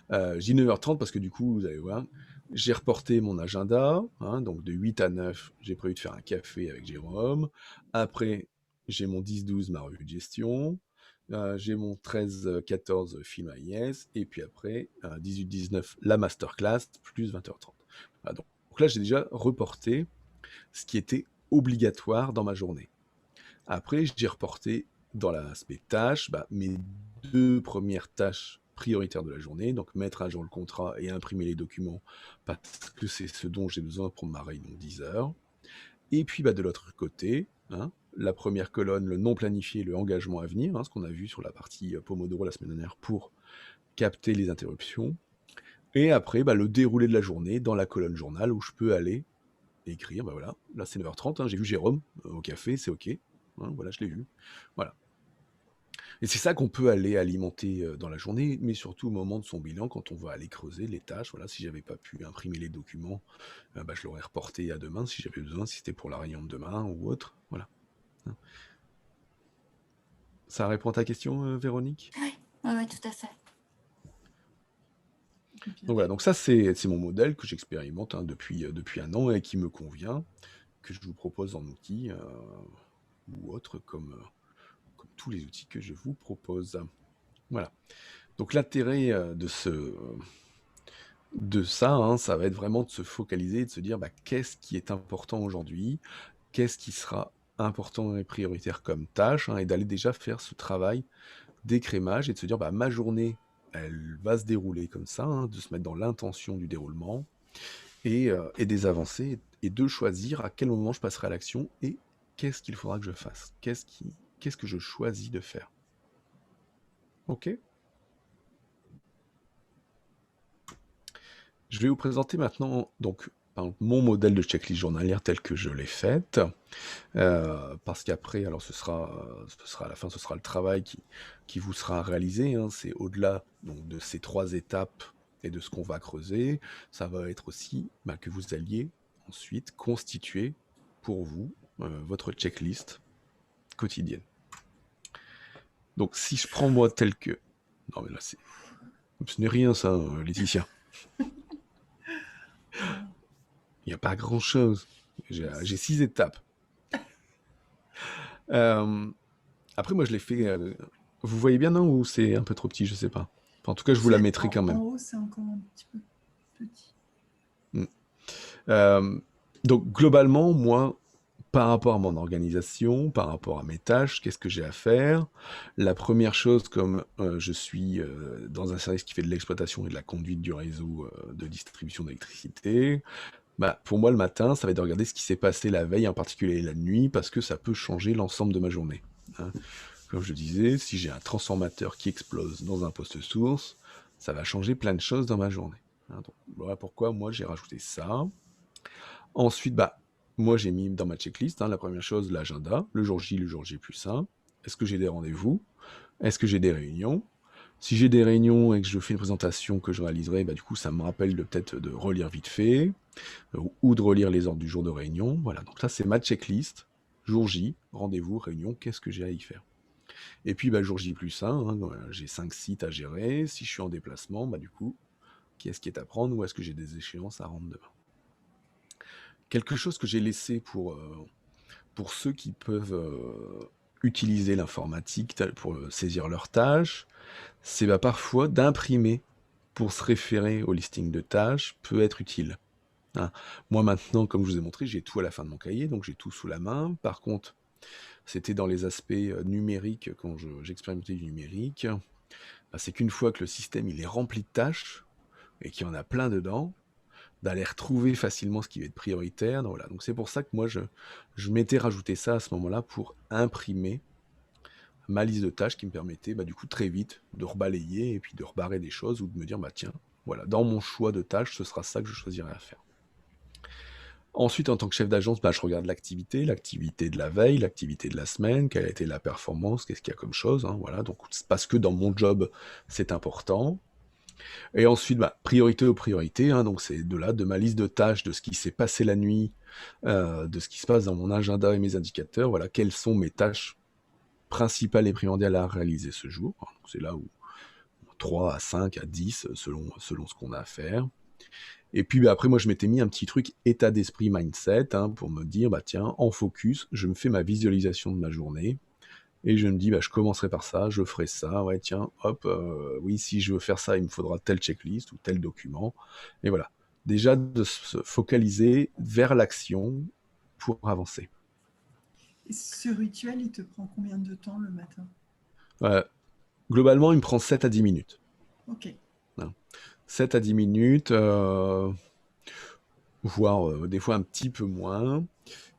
Je dis 9h30 parce que du coup, vous allez voir, j'ai reporté mon agenda, hein, donc de 8 à 9, j'ai prévu de faire un café avec Jérôme. Après, j'ai mon 10-12, ma revue de gestion. J'ai mon 13-14 film AIS. Et puis après, 18-19, la masterclass, plus 20h30. Voilà, donc là, j'ai déjà reporté ce qui était obligatoire dans ma journée. Après, j'ai reporté dans l'aspect tâches, mes 2 premières tâches prioritaires de la journée, donc mettre à jour le contrat et imprimer les documents, parce que c'est ce dont j'ai besoin pour ma réunion de 10 heures. Et puis de l'autre côté, hein, la première colonne, le non planifié, le engagement à venir, hein, ce qu'on a vu sur la partie Pomodoro la semaine dernière pour capter les interruptions. Et après, le déroulé de la journée dans la colonne journal où je peux aller écrire, voilà, là c'est 9h30, hein, j'ai vu Jérôme au café, c'est ok, hein, voilà, je l'ai vu. Voilà. Et c'est ça qu'on peut aller alimenter dans la journée, mais surtout au moment de son bilan, quand on va aller creuser les tâches. Voilà, si j'avais pas pu imprimer les documents, je l'aurais reporté à demain si j'avais besoin, si c'était pour la réunion de demain ou autre. Voilà. Hein. Ça répond à ta question, Véronique? Oui, tout à fait. Donc voilà, donc ça c'est mon modèle que j'expérimente, hein, depuis 1 an et qui me convient, que je vous propose en outil. ou autres comme tous les outils que je vous propose. Voilà. Donc l'intérêt de ça, hein, ça va être vraiment de se focaliser et de se dire qu'est-ce qui est important aujourd'hui, qu'est-ce qui sera important et prioritaire comme tâche, hein, et d'aller déjà faire ce travail d'écrémage et de se dire ma journée, elle va se dérouler comme ça, hein, de se mettre dans l'intention du déroulement et des avancées et de choisir à quel moment je passerai à l'action et qu'est-ce qu'il faudra que je fasse, qu'est-ce que je choisis de faire. Ok ? Je vais vous présenter maintenant donc mon modèle de checklist journalière tel que je l'ai faite, parce qu'après, alors ce sera à la fin, ce sera le travail qui vous sera réalisé, hein. C'est au-delà donc de ces 3 étapes et de ce qu'on va creuser, ça va être aussi que vous alliez ensuite constituer pour vous votre checklist quotidienne. Donc si je prends moi tel que... Non mais là ce n'est rien ça, Laetitia. Il n'y a pas grand-chose. J'ai 6 étapes. Après, moi, je l'ai fait... vous voyez bien, non? Ou c'est un peu trop petit, je sais pas. Enfin, en tout cas, je vous la mettrai quand même. En haut, c'est encore un petit peu petit. Donc, globalement, moi, par rapport à mon organisation, par rapport à mes tâches, qu'est-ce que j'ai à faire? La première chose, comme je suis dans un service qui fait de l'exploitation et de la conduite du réseau de distribution d'électricité, pour moi, le matin, ça va être de regarder ce qui s'est passé la veille, en particulier la nuit, parce que ça peut changer l'ensemble de ma journée, hein. Comme je disais, si j'ai un transformateur qui explose dans un poste source, ça va changer plein de choses dans ma journée, hein. Donc, voilà pourquoi moi, j'ai rajouté ça. Ensuite, moi, j'ai mis dans ma checklist, hein, la première chose, l'agenda, le jour J plus 1. Est-ce que j'ai des rendez-vous? Est-ce que j'ai des réunions? Si j'ai des réunions et que je fais une présentation que je réaliserai, du coup, ça me rappelle peut-être de relire vite fait, ou de relire les ordres du jour de réunion. Voilà, donc ça, c'est ma checklist. Jour J, rendez-vous, réunion, qu'est-ce que j'ai à y faire? Et puis, jour J plus 1, hein, j'ai 5 sites à gérer. Si je suis en déplacement, du coup, qu'est-ce qui est à prendre ou est-ce que j'ai des échéances à rendre demain? Quelque chose que j'ai laissé pour ceux qui peuvent utiliser l'informatique pour saisir leurs tâches, c'est parfois d'imprimer pour se référer au listing de tâches peut être utile, hein. Moi maintenant, comme je vous ai montré, j'ai tout à la fin de mon cahier, donc j'ai tout sous la main. Par contre, c'était dans les aspects numériques, quand j'expérimentais du numérique, c'est qu'une fois que le système il est rempli de tâches, et qu'il y en a plein dedans, d'aller retrouver facilement ce qui va être prioritaire. Donc, voilà. Donc c'est pour ça que moi, je m'étais rajouté ça à ce moment-là pour imprimer ma liste de tâches qui me permettait du coup très vite de rebalayer et puis de rebarrer des choses ou de me dire tiens, voilà, dans mon choix de tâches, ce sera ça que je choisirai à faire. Ensuite, en tant que chef d'agence, je regarde l'activité de la veille, l'activité de la semaine, quelle a été la performance, qu'est-ce qu'il y a comme chose, hein, voilà. Donc parce que dans mon job, c'est important. Et ensuite, priorité aux priorités, hein, donc c'est de ma liste de tâches, de ce qui s'est passé la nuit, de ce qui se passe dans mon agenda et mes indicateurs, voilà, quelles sont mes tâches principales et primordiales à réaliser ce jour. Donc c'est là où 3 à 5 à 10, selon ce qu'on a à faire. Et puis après, moi, je m'étais mis un petit truc état d'esprit mindset, hein, pour me dire, tiens, en focus, je me fais ma visualisation de ma journée, et je me dis, je commencerai par ça, je ferai ça, ouais, tiens, hop, oui, si je veux faire ça, il me faudra telle checklist ou tel document. Et voilà. Déjà, de se focaliser vers l'action pour avancer. Et ce rituel, il te prend combien de temps le matin? Globalement, il me prend 7 à 10 minutes. Ok. 7 à 10 minutes, voire des fois un petit peu moins.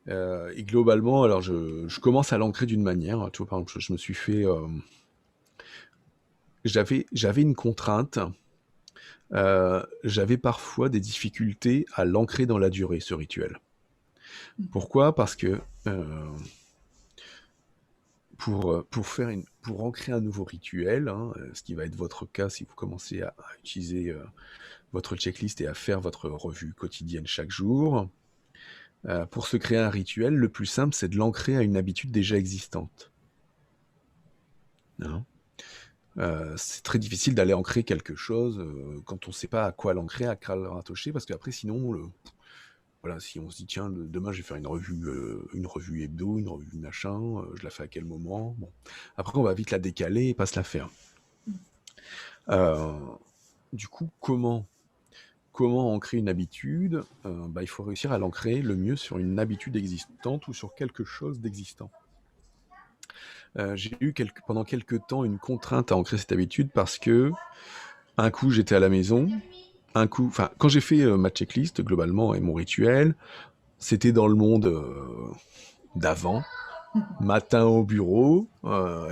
Et globalement, alors je commence à l'ancrer d'une manière. Tu vois, par exemple, je me suis fait... J'avais une contrainte. J'avais parfois des difficultés à l'ancrer dans la durée, ce rituel. Pourquoi? Parce que pour ancrer un nouveau rituel, hein, ce qui va être votre cas si vous commencez à utiliser votre checklist et à faire votre revue quotidienne chaque jour, pour se créer un rituel, le plus simple, c'est de l'ancrer à une habitude déjà existante. Hein? C'est très difficile d'aller ancrer quelque chose quand on ne sait pas à quoi l'ancrer, à quoi le rattacher, parce qu'après, sinon, voilà, si on se dit, tiens, demain je vais faire une revue hebdo, une revue machin, je la fais à quel moment? Bon. Après, on va vite la décaler et pas se la faire. Euh, du coup, comment ancrer une habitude? Il faut réussir à l'ancrer le mieux sur une habitude existante ou sur quelque chose d'existant. J'ai eu pendant quelques temps une contrainte à ancrer cette habitude parce que un coup j'étais à la maison, quand j'ai fait ma checklist globalement et mon rituel, c'était dans le monde d'avant, matin au bureau,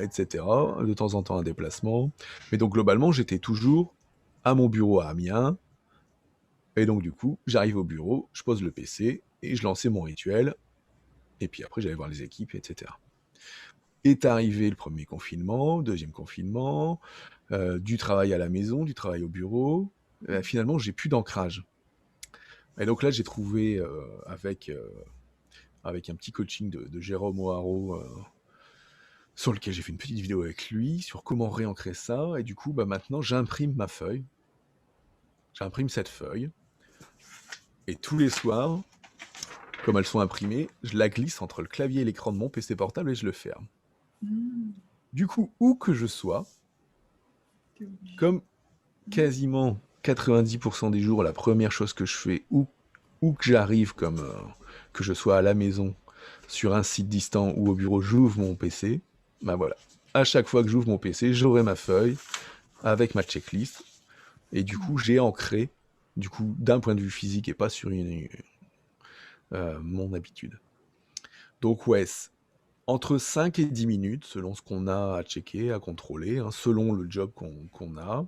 etc. De temps en temps un déplacement, mais donc globalement j'étais toujours à mon bureau à Amiens, et donc du coup j'arrive au bureau, je pose le PC et je lançais mon rituel, et puis après j'allais voir les équipes, etc. Est arrivé le premier confinement, deuxième confinement, du travail à la maison, du travail au bureau. Finalement, j'ai plus d'ancrage. Et donc là, j'ai trouvé avec un petit coaching de Jérôme O'Haraud, sur lequel j'ai fait une petite vidéo avec lui, sur comment réancrer ça. Et du coup, maintenant, j'imprime ma feuille. J'imprime cette feuille. Et tous les soirs, comme elles sont imprimées, je la glisse entre le clavier et l'écran de mon PC portable et je le ferme. Du coup, où que je sois, comme quasiment 90% des jours, la première chose que je fais, où que j'arrive, comme que je sois à la maison, sur un site distant ou au bureau, j'ouvre mon PC, voilà. À chaque fois que j'ouvre mon PC, j'aurai ma feuille avec ma checklist, et du coup, j'ai ancré, d'un point de vue physique et pas sur mon habitude. Donc ouais, entre 5 et 10 minutes, selon ce qu'on a à checker, à contrôler, selon le job qu'on a,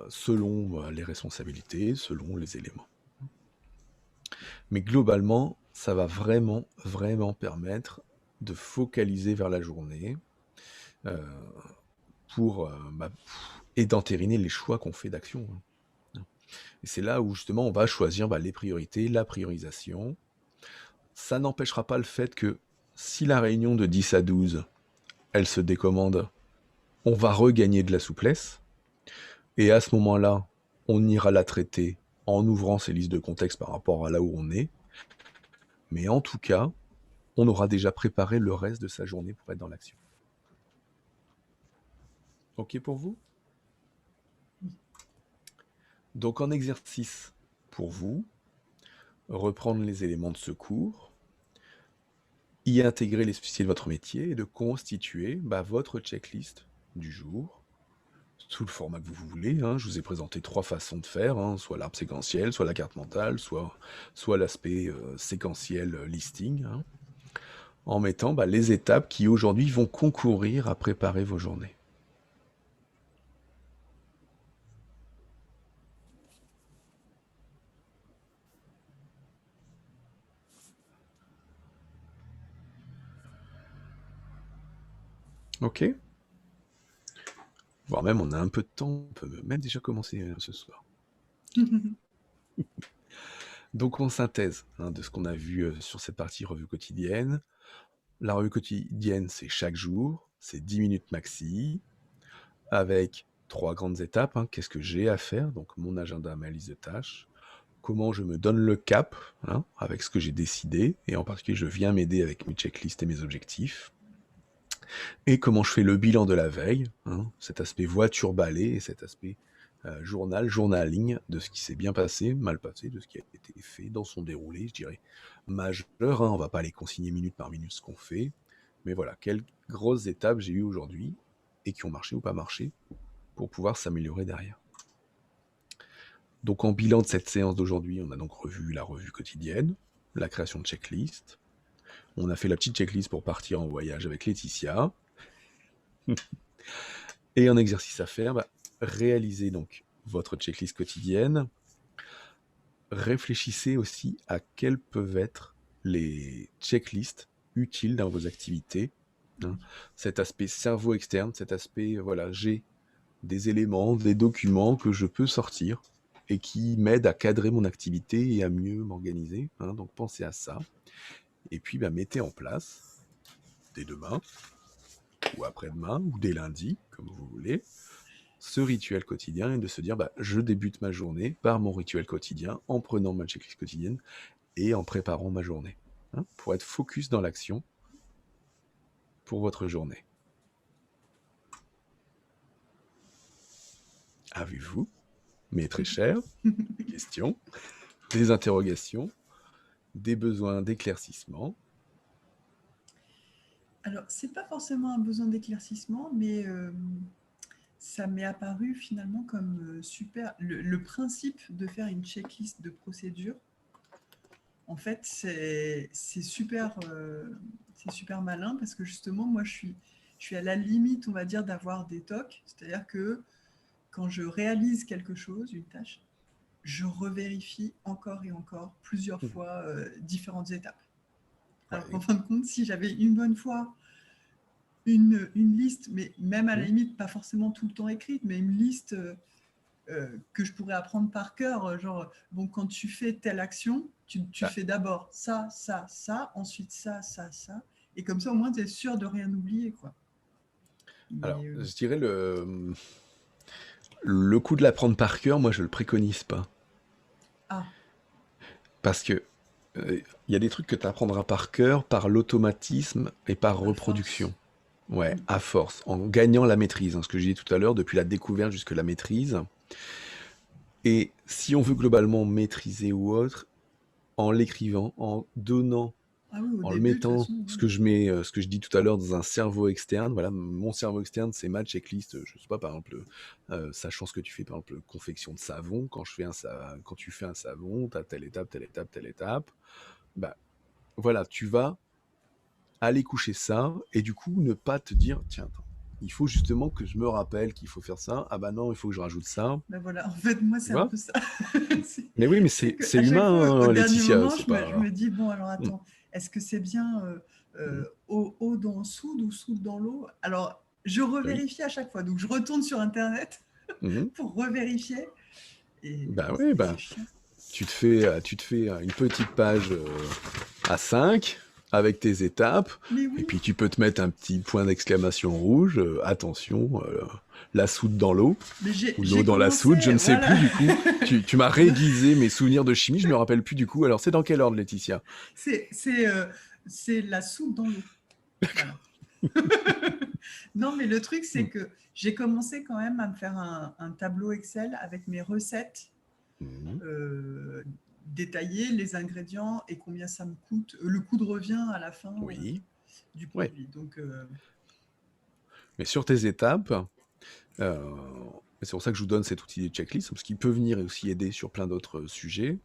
selon les responsabilités, selon les éléments. Mais globalement, ça va vraiment, vraiment permettre de focaliser vers la journée et d'entériner les choix qu'on fait d'action. Et c'est là où justement on va choisir les priorités, la priorisation. Ça n'empêchera pas le fait que si la réunion de 10 à 12, elle se décommande, on va regagner de la souplesse. Et à ce moment-là, on ira la traiter en ouvrant ces listes de contexte par rapport à là où on est. Mais en tout cas, on aura déjà préparé le reste de sa journée pour être dans l'action. Ok pour vous? Donc en exercice pour vous, reprendre les éléments de secours, y intégrer les spécificités de votre métier et de constituer votre checklist du jour, sous le format que vous voulez. Je vous ai présenté 3 façons de faire, soit l'arbre séquentiel, soit la carte mentale, soit l'aspect séquentiel listing, en mettant les étapes qui aujourd'hui vont concourir à préparer vos journées. Ok. Voire même on a un peu de temps, on peut même déjà commencer ce soir. Donc en synthèse de ce qu'on a vu sur cette partie revue quotidienne, la revue quotidienne c'est chaque jour, c'est 10 minutes maxi, avec 3 grandes étapes. Qu'est-ce que j'ai à faire? Donc mon agenda, ma liste de tâches, comment je me donne le cap avec ce que j'ai décidé, et en particulier je viens m'aider avec mes checklists et mes objectifs, et comment je fais le bilan de la veille, cet aspect voiture balai et cet aspect journaling de ce qui s'est bien passé, mal passé, de ce qui a été fait dans son déroulé, je dirais, majeur. On va pas aller consigner minute par minute ce qu'on fait, mais voilà, quelles grosses étapes j'ai eues aujourd'hui, et qui ont marché ou pas marché, pour pouvoir s'améliorer derrière. Donc en bilan de cette séance d'aujourd'hui, on a donc revu la revue quotidienne, la création de checklist, on a fait la petite checklist pour partir en voyage avec Laetitia, et un exercice à faire, réalisez donc votre checklist quotidienne, réfléchissez aussi à quelles peuvent être les checklists utiles dans vos activités, cet aspect cerveau externe, cet aspect, j'ai des éléments, des documents que je peux sortir et qui m'aident à cadrer mon activité et à mieux m'organiser, donc pensez à ça, et puis mettez en place, dès demain, ou après-demain, ou dès lundi, comme vous voulez, ce rituel quotidien et de se dire, bah, je débute ma journée par mon rituel quotidien, en prenant ma checklist quotidienne et en préparant ma journée. Hein, pour être focus dans l'action pour votre journée. Avez-vous, mes très chers, des questions, des interrogations, des besoins d'éclaircissement? Alors, c'est pas forcément un besoin d'éclaircissement, mais ça m'est apparu finalement comme super. Le principe de faire une checklist de procédure, en fait, c'est super malin parce que justement, moi, je suis à la limite, on va dire, d'avoir des tocs. C'est-à-dire que quand je réalise quelque chose, une tâche, je revérifie encore et encore, plusieurs fois, différentes étapes. Alors qu'en fin de compte, si j'avais une bonne fois une liste, mais même à la limite, pas forcément tout le temps écrite, mais une liste que je pourrais apprendre par cœur, genre, bon, quand tu fais telle action, tu fais d'abord ça, ça, ça, ensuite ça, ça, ça, et comme ça, au moins, tu es sûr de rien oublier, quoi. Alors, je dirais le coup de l'apprendre par cœur, moi, je le préconise pas. Ah. Parce que y a des trucs que tu apprendras par cœur, par l'automatisme et par reproduction. Ouais, à force, en gagnant la maîtrise, hein, ce que j'ai dit tout à l'heure, depuis la découverte jusqu'à la maîtrise. Et si on veut globalement maîtriser ou autre, en l'écrivant, en donnant, en le mettant, ce que je dis tout à l'heure dans un cerveau externe, voilà, mon cerveau externe, c'est ma checklist, je sais pas, par exemple, sachant ce que tu fais, par exemple, confection de savon, quand tu fais un savon, t'as telle étape, telle étape, telle étape, bah, voilà, tu vas aller coucher ça, et du coup, ne pas te dire, tiens, attends, il faut justement que je me rappelle qu'il faut faire ça, ah bah non, il faut que je rajoute ça. Ben voilà, en fait, moi, c'est un peu ça. Mais oui, mais c'est humain, fois, hein, au Laetitia. dernier moment, je me dis, bon, alors attends, est-ce que c'est bien eau dans le soude ou soude dans l'eau? Alors, je revérifie à chaque fois. Donc, je retourne sur Internet pour revérifier. Et bah oui, bah, tu te fais une petite page A5 avec tes étapes, et puis tu peux te mettre un petit point d'exclamation rouge, attention, la soude dans l'eau, ou l'eau dans la soude, je ne sais plus du coup. Tu m'as réaiguisé mes souvenirs de chimie, je me rappelle plus du coup. Alors c'est dans quel ordre, Laetitia? C'est la soude dans l'eau. Voilà. Non, mais le truc, c'est que j'ai commencé quand même à me faire un tableau Excel avec mes recettes détaillées, les ingrédients et combien ça me coûte, le coût de revient à la fin du produit. Donc, mais sur tes étapes, c'est pour ça que je vous donne cet outil de checklist, parce qu'il peut venir aussi aider sur plein d'autres sujets.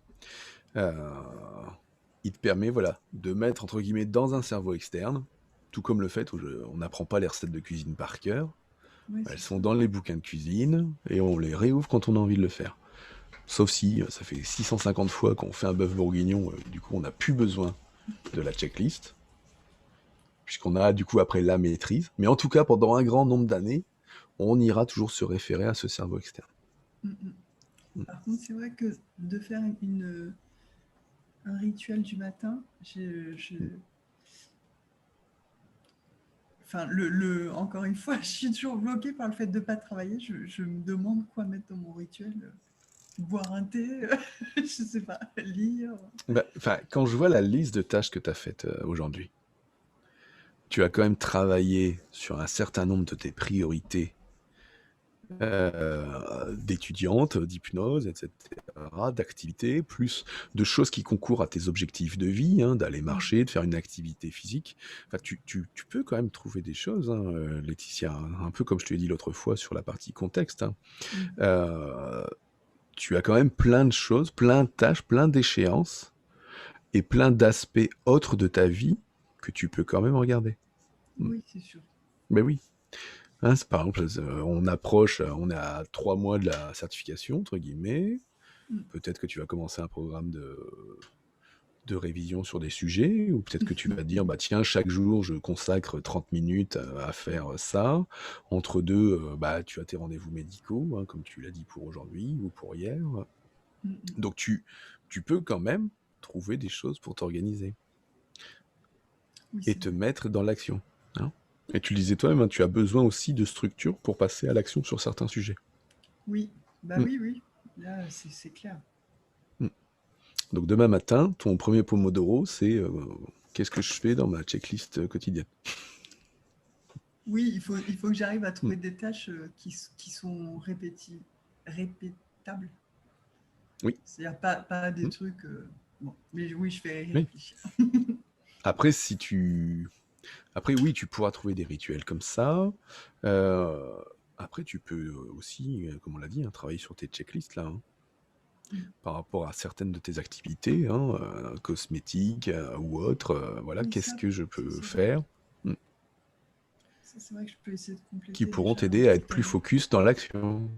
Il te permet, voilà, de mettre entre guillemets dans un cerveau externe, tout comme le fait où on n'apprend pas les recettes de cuisine par cœur. Elles sont dans les bouquins de cuisine et on les réouvre quand on a envie de le faire. Sauf si ça fait 650 fois qu'on fait un bœuf bourguignon, du coup on n'a plus besoin de la checklist, puisqu'on a du coup après la maîtrise. Mais en tout cas, pendant un grand nombre d'années, on ira toujours se référer à ce cerveau externe. Par contre, c'est vrai que de faire un rituel du matin, enfin, encore une fois, je suis toujours bloquée par le fait de ne pas travailler. Je me demande quoi mettre dans mon rituel. Boire un thé, je sais pas, lire. Quand je vois la liste de tâches que tu as faites aujourd'hui, tu as quand même travaillé sur un certain nombre de tes priorités d'étudiante, d'hypnose, etc., d'activités, plus de choses qui concourent à tes objectifs de vie, hein, d'aller marcher, de faire une activité physique. Enfin, tu peux quand même trouver des choses, hein, Laetitia, un peu comme je te l'ai dit l'autre fois sur la partie contexte. Hein. Tu as quand même plein de choses, plein de tâches, plein d'échéances et plein d'aspects autres de ta vie que tu peux quand même regarder. Oui, c'est sûr. Mais oui. Hein, par exemple, on approche, on est à 3 mois de la certification, entre guillemets. Peut-être que tu vas commencer un programme de révision sur des sujets, ou peut-être que tu vas te dire, bah tiens, chaque jour, je consacre 30 minutes à faire ça. Entre deux, tu as tes rendez-vous médicaux, hein, comme tu l'as dit pour aujourd'hui ou pour hier. Donc tu peux quand même trouver des choses pour t'organiser et te mettre dans l'action. Hein. Et tu le disais toi-même, hein, tu as besoin aussi de structure pour passer à l'action sur certains sujets. Oui, bah Mm, oui, oui. Là, c'est clair. mm. Donc demain matin, ton premier Pomodoro, c'est qu'est-ce que je fais dans ma checklist quotidienne. Oui, il faut que j'arrive à Mm. trouver des tâches qui sont répétables. Oui. C'est-à-dire pas des Mm. trucs. Bon, mais oui, je vais y Oui. réfléchir. Après, si tu... Après, oui, tu pourras trouver des rituels comme ça. Euh, Après, tu peux aussi, comme on l'a dit, hein, travailler sur tes checklists là, hein, Mm. par rapport à certaines de tes activités, hein, cosmétiques ou autres. Voilà, Oui, qu'est-ce ça, que je ça, peux c'est vrai. faire Ça, c'est vrai que je peux essayer de qui compléter pourront déjà t'aider à en être plus planning. focus dans l'action.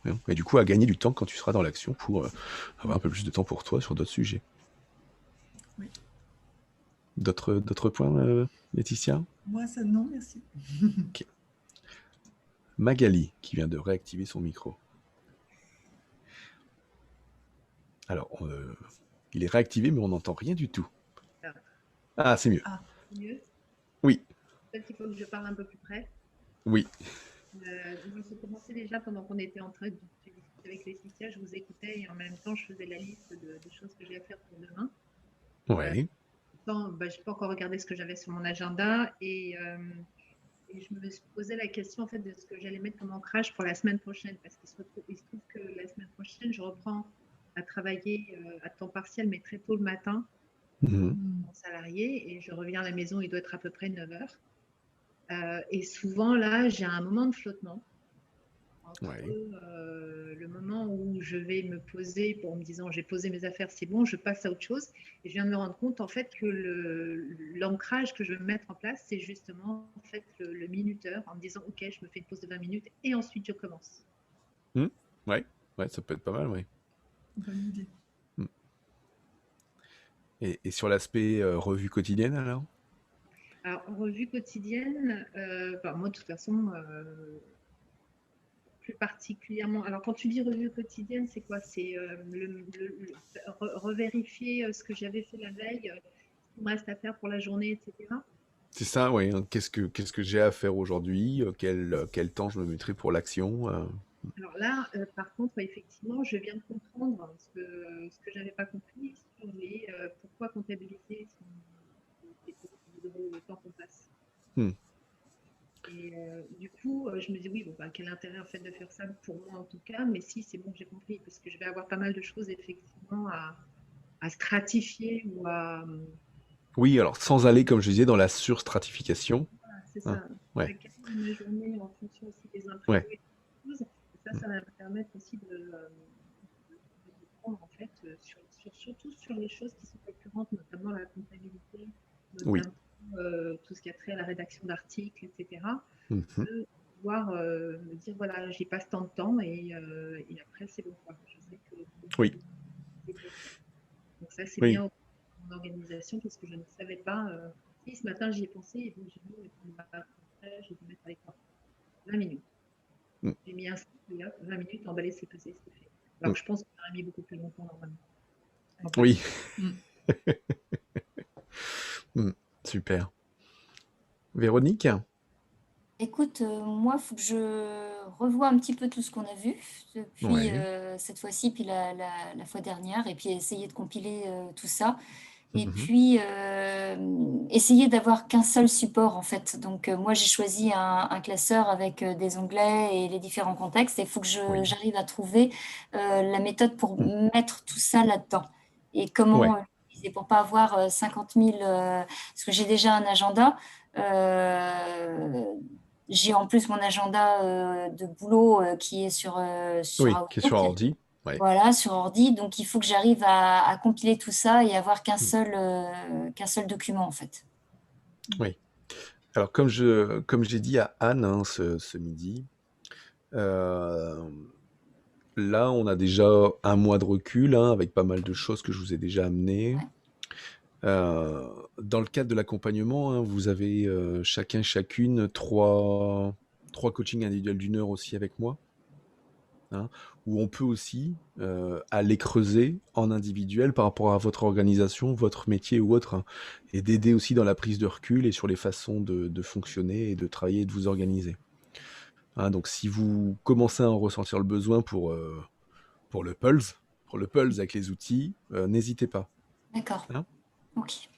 Hein, et du coup, à gagner du temps quand tu seras dans l'action pour avoir un peu plus de temps pour toi sur d'autres sujets. Oui. D'autres points, Laetitia? Moi, ça, non, merci. Ok. Magali, qui vient de réactiver son micro. Alors, il est réactivé, mais on n'entend rien du tout. Ah, Ah, c'est mieux. Ah, c'est mieux. Oui, Peut-être qu'il faut que je parle un peu plus près. oui. Moi, j'ai commencé déjà pendant qu'on était en train de discuter avec Laetitia, je vous écoutais et en même temps, je faisais la liste des choses que j'ai à faire pour demain. Ouais. Je n'ai pas encore regardé ce que j'avais sur mon agenda et je me posais la question en fait de ce que j'allais mettre comme ancrage pour la semaine prochaine parce qu'il se trouve que la semaine prochaine, je reprends à travailler à temps partiel mais très tôt le matin Mhm. hmm. en salarié et je reviens à la maison, il doit être à peu près 9 heures. Et souvent là, j'ai un moment de flottement entre Ouais. le moment où je vais me poser pour me disant j'ai posé mes affaires, c'est bon, je passe à autre chose. Et je viens de me rendre compte en fait que l'ancrage que je veux mettre en place, c'est justement en fait le minuteur en me disant ok, je me fais une pause de 20 minutes et ensuite je commence. Ouais. Ouais, ça peut être pas mal, ouais. Bonne idée. Mm. Et sur l'aspect revue quotidienne, alors? Alors, en revue quotidienne, moi de toute façon, plus particulièrement. Alors, quand tu dis revue quotidienne, c'est quoi? C'est revérifier ce que j'avais fait la veille, ce qu'il me reste à faire pour la journée, etc. C'est ça, ouais, hein. Qu'est-ce que j'ai à faire aujourd'hui? Quel temps je me mettrai pour l'action? Alors là, par contre, effectivement, je viens de comprendre ce que je n'avais pas compris sur pourquoi comptabiliser le temps qu'on passe. Hmm. Et du coup, je me dis oui, bon, bah, quel intérêt en fait de faire ça pour moi en tout cas, mais si c'est bon, j'ai compris, parce que je vais avoir pas mal de choses effectivement à stratifier ou à. Oui, alors sans aller, comme je disais, dans la surstratification. Voilà, c'est Hein. ça. Ouais, Caler ma journée en fonction aussi des imprévus ouais. et des choses. Et ça va me permettre aussi de prendre en fait surtout sur les choses qui sont récurrentes, notamment la comptabilité, Oui. notamment tout ce qui a trait à la rédaction d'articles, etc. Mhm. De pouvoir me dire voilà, j'y passe tant de temps et après c'est bon quoi. Je sais que Oui. c'est fait. Donc ça c'est Oui. bien en organisation parce que je ne savais pas. Si ce matin j'y ai pensé et donc j'ai dit j'ai dû mettre avec moi 20 minutes. Mm. J'ai mis un stick, 20 minutes, emballer, c'est pesé, c'est fait. Alors Mm. que je pense que j'aurais mis beaucoup plus longtemps normalement. Enfin, Oui. Hmm. Mm. Super. Véronique? Écoute, moi, il faut que je revoie un petit peu tout ce qu'on a vu depuis Ouais. cette fois-ci, puis la fois dernière, et puis essayer de compiler tout ça. Et Mhm. puis, essayer d'avoir qu'un seul support, en fait. Donc, moi, j'ai choisi un classeur avec des onglets et les différents contextes. Et il faut que Oui. j'arrive à trouver la méthode pour Mm. mettre tout ça là-dedans. Et Ouais. comment l'utiliser pour pas avoir 50 000... parce que j'ai déjà un agenda. euh, j'ai en plus mon agenda de boulot qui est sur Oui, qui est sur Outlook. ordi. Ouais. Voilà, sur ordi. Donc, il faut que j'arrive à compiler tout ça et avoir Mm. qu'un seul document, en fait. Oui. Alors, comme j'ai dit à Anne hein, ce midi, euh, là, on a déjà un mois de recul hein, avec pas mal de choses que je vous ai déjà amenées. Ouais. Dans le cadre de l'accompagnement, hein, vous avez chacune trois coachings individuels d'1 heure aussi avec moi. hein, où on peut aussi aller creuser en individuel par rapport à votre organisation, votre métier ou autre, hein, et d'aider aussi dans la prise de recul et sur les façons de fonctionner et de travailler et de vous organiser. Hein, donc si vous commencez à en ressentir le besoin pour le Pulse, avec les outils, n'hésitez pas. D'accord. Hein. Ok.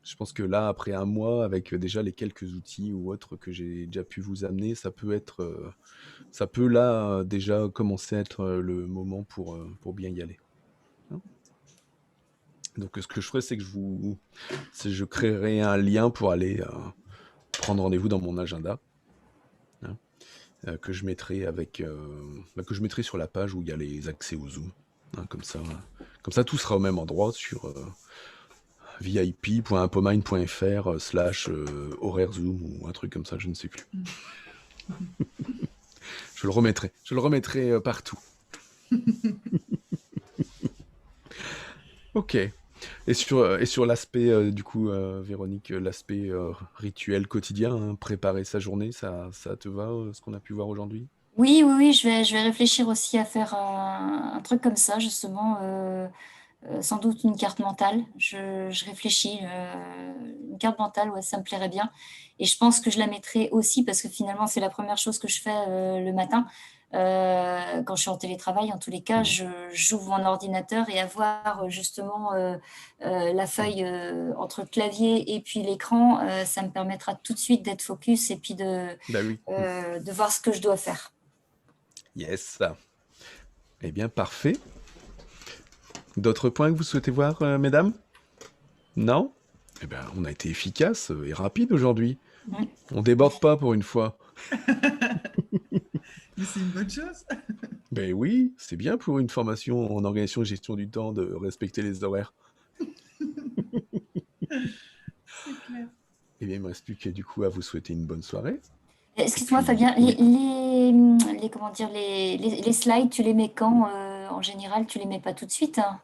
Je pense que là, après un mois, avec déjà les quelques outils ou autres que j'ai déjà pu vous amener, ça peut là déjà commencer à être le moment pour bien y aller. Hein. Donc ce que je ferai, c'est que je créerai un lien pour aller prendre rendez-vous dans mon agenda, hein, que je mettrai que je mettrai sur la page où il y a les accès au Zoom. Hein, comme ça, tout sera au même endroit sur vip.apomine.fr / horaire Zoom ou un truc comme ça, je ne sais plus. Je le remettrai partout. Ok. Et sur l'aspect, du coup, Véronique, l'aspect rituel quotidien, hein, préparer sa journée, ça te va, ce qu'on a pu voir aujourd'hui? Oui, oui, oui, je vais réfléchir aussi à faire un truc comme ça, justement, sans doute une carte mentale. Je réfléchis, une carte mentale, ouais, ça me plairait bien. Et je pense que je la mettrai aussi parce que finalement, c'est la première chose que je fais le matin. Quand je suis en télétravail, en tous les cas, Mhm. j'ouvre mon ordinateur et avoir justement la feuille entre le clavier et puis l'écran, ça me permettra tout de suite d'être focus et puis Bah oui. de voir ce que je dois faire. Yes. Eh bien, parfait. D'autres points que vous souhaitez voir, mesdames? Non? Eh bien, on a été efficace et rapide aujourd'hui. Mhm. On déborde pas pour une fois. Mais c'est une bonne chose. Ben oui, c'est bien pour une formation en organisation et gestion du temps de respecter les horaires. C'est clair. Eh bien, il me reste plus que du coup à vous souhaiter une bonne soirée. Excuse-moi, Puis, Fabien, oui. comment dire, les slides, tu les mets quand en général, tu les mets pas tout de suite, hein?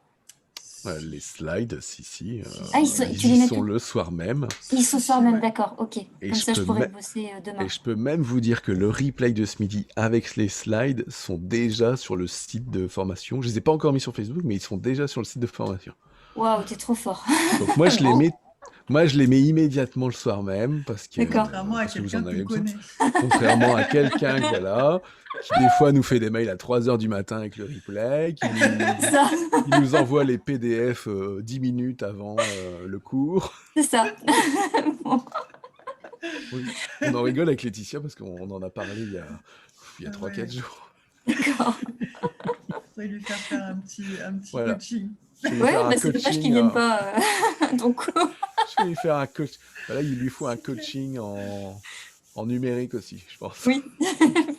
Les slides, si, Si, ouais. Tu ils les y mets sont le soir même. ils ce soir Si, même, ouais. d'accord, ok. Et Comme je ça, je peux, pourrais me- bosser et demain. je peux même vous dire que le replay de ce midi avec les slides sont déjà sur le site de formation. Je les ai pas encore mis sur Facebook, mais ils sont déjà sur le site de formation. Waouh, t'es trop fort. Donc moi, Bon, je les mets immédiatement le soir même d'accord. Contrairement à parce que vous quelqu'un en qu'on avez besoin. connaît. Contrairement à quelqu'un voilà, qui des fois nous fait des mails à 3 heures du matin avec le replay, Ça, qui nous envoie les PDF 10 minutes avant le cours. c'est ça. Bon, On en rigole avec Laetitia parce qu'on en a parlé il y a Ah 3-4 ouais. jours. d'accord. Faudrait lui faire faire un petit Voilà. coaching. Je vais lui faire Ouais, un bah c'est dommage qu'ils coaching. viennent pas. Donc, Je vais lui faire un coach. Voilà, il lui faut un C'est clair. coaching en numérique aussi, je pense. oui,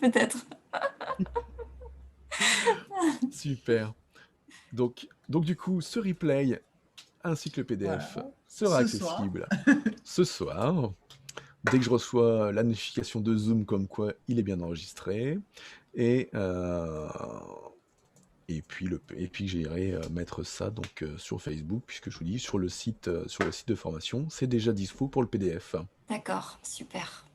peut-être. Super. Donc du coup, ce replay ainsi que le PDF Voilà. sera Ce soir. accessible ce soir. Dès que je reçois la notification de Zoom comme quoi il est bien enregistré. Et puis j'irai mettre ça donc sur Facebook, puisque je vous dis sur le site de formation, c'est déjà dispo pour le PDF. D'accord, super.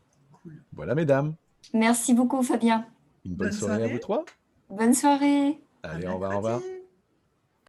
Cool. Voilà mesdames, Merci beaucoup, Fabien. une bonne Bonne soirée à vous soirée. trois. Bonne soirée. À Allez, au revoir, au revoir. mercredi.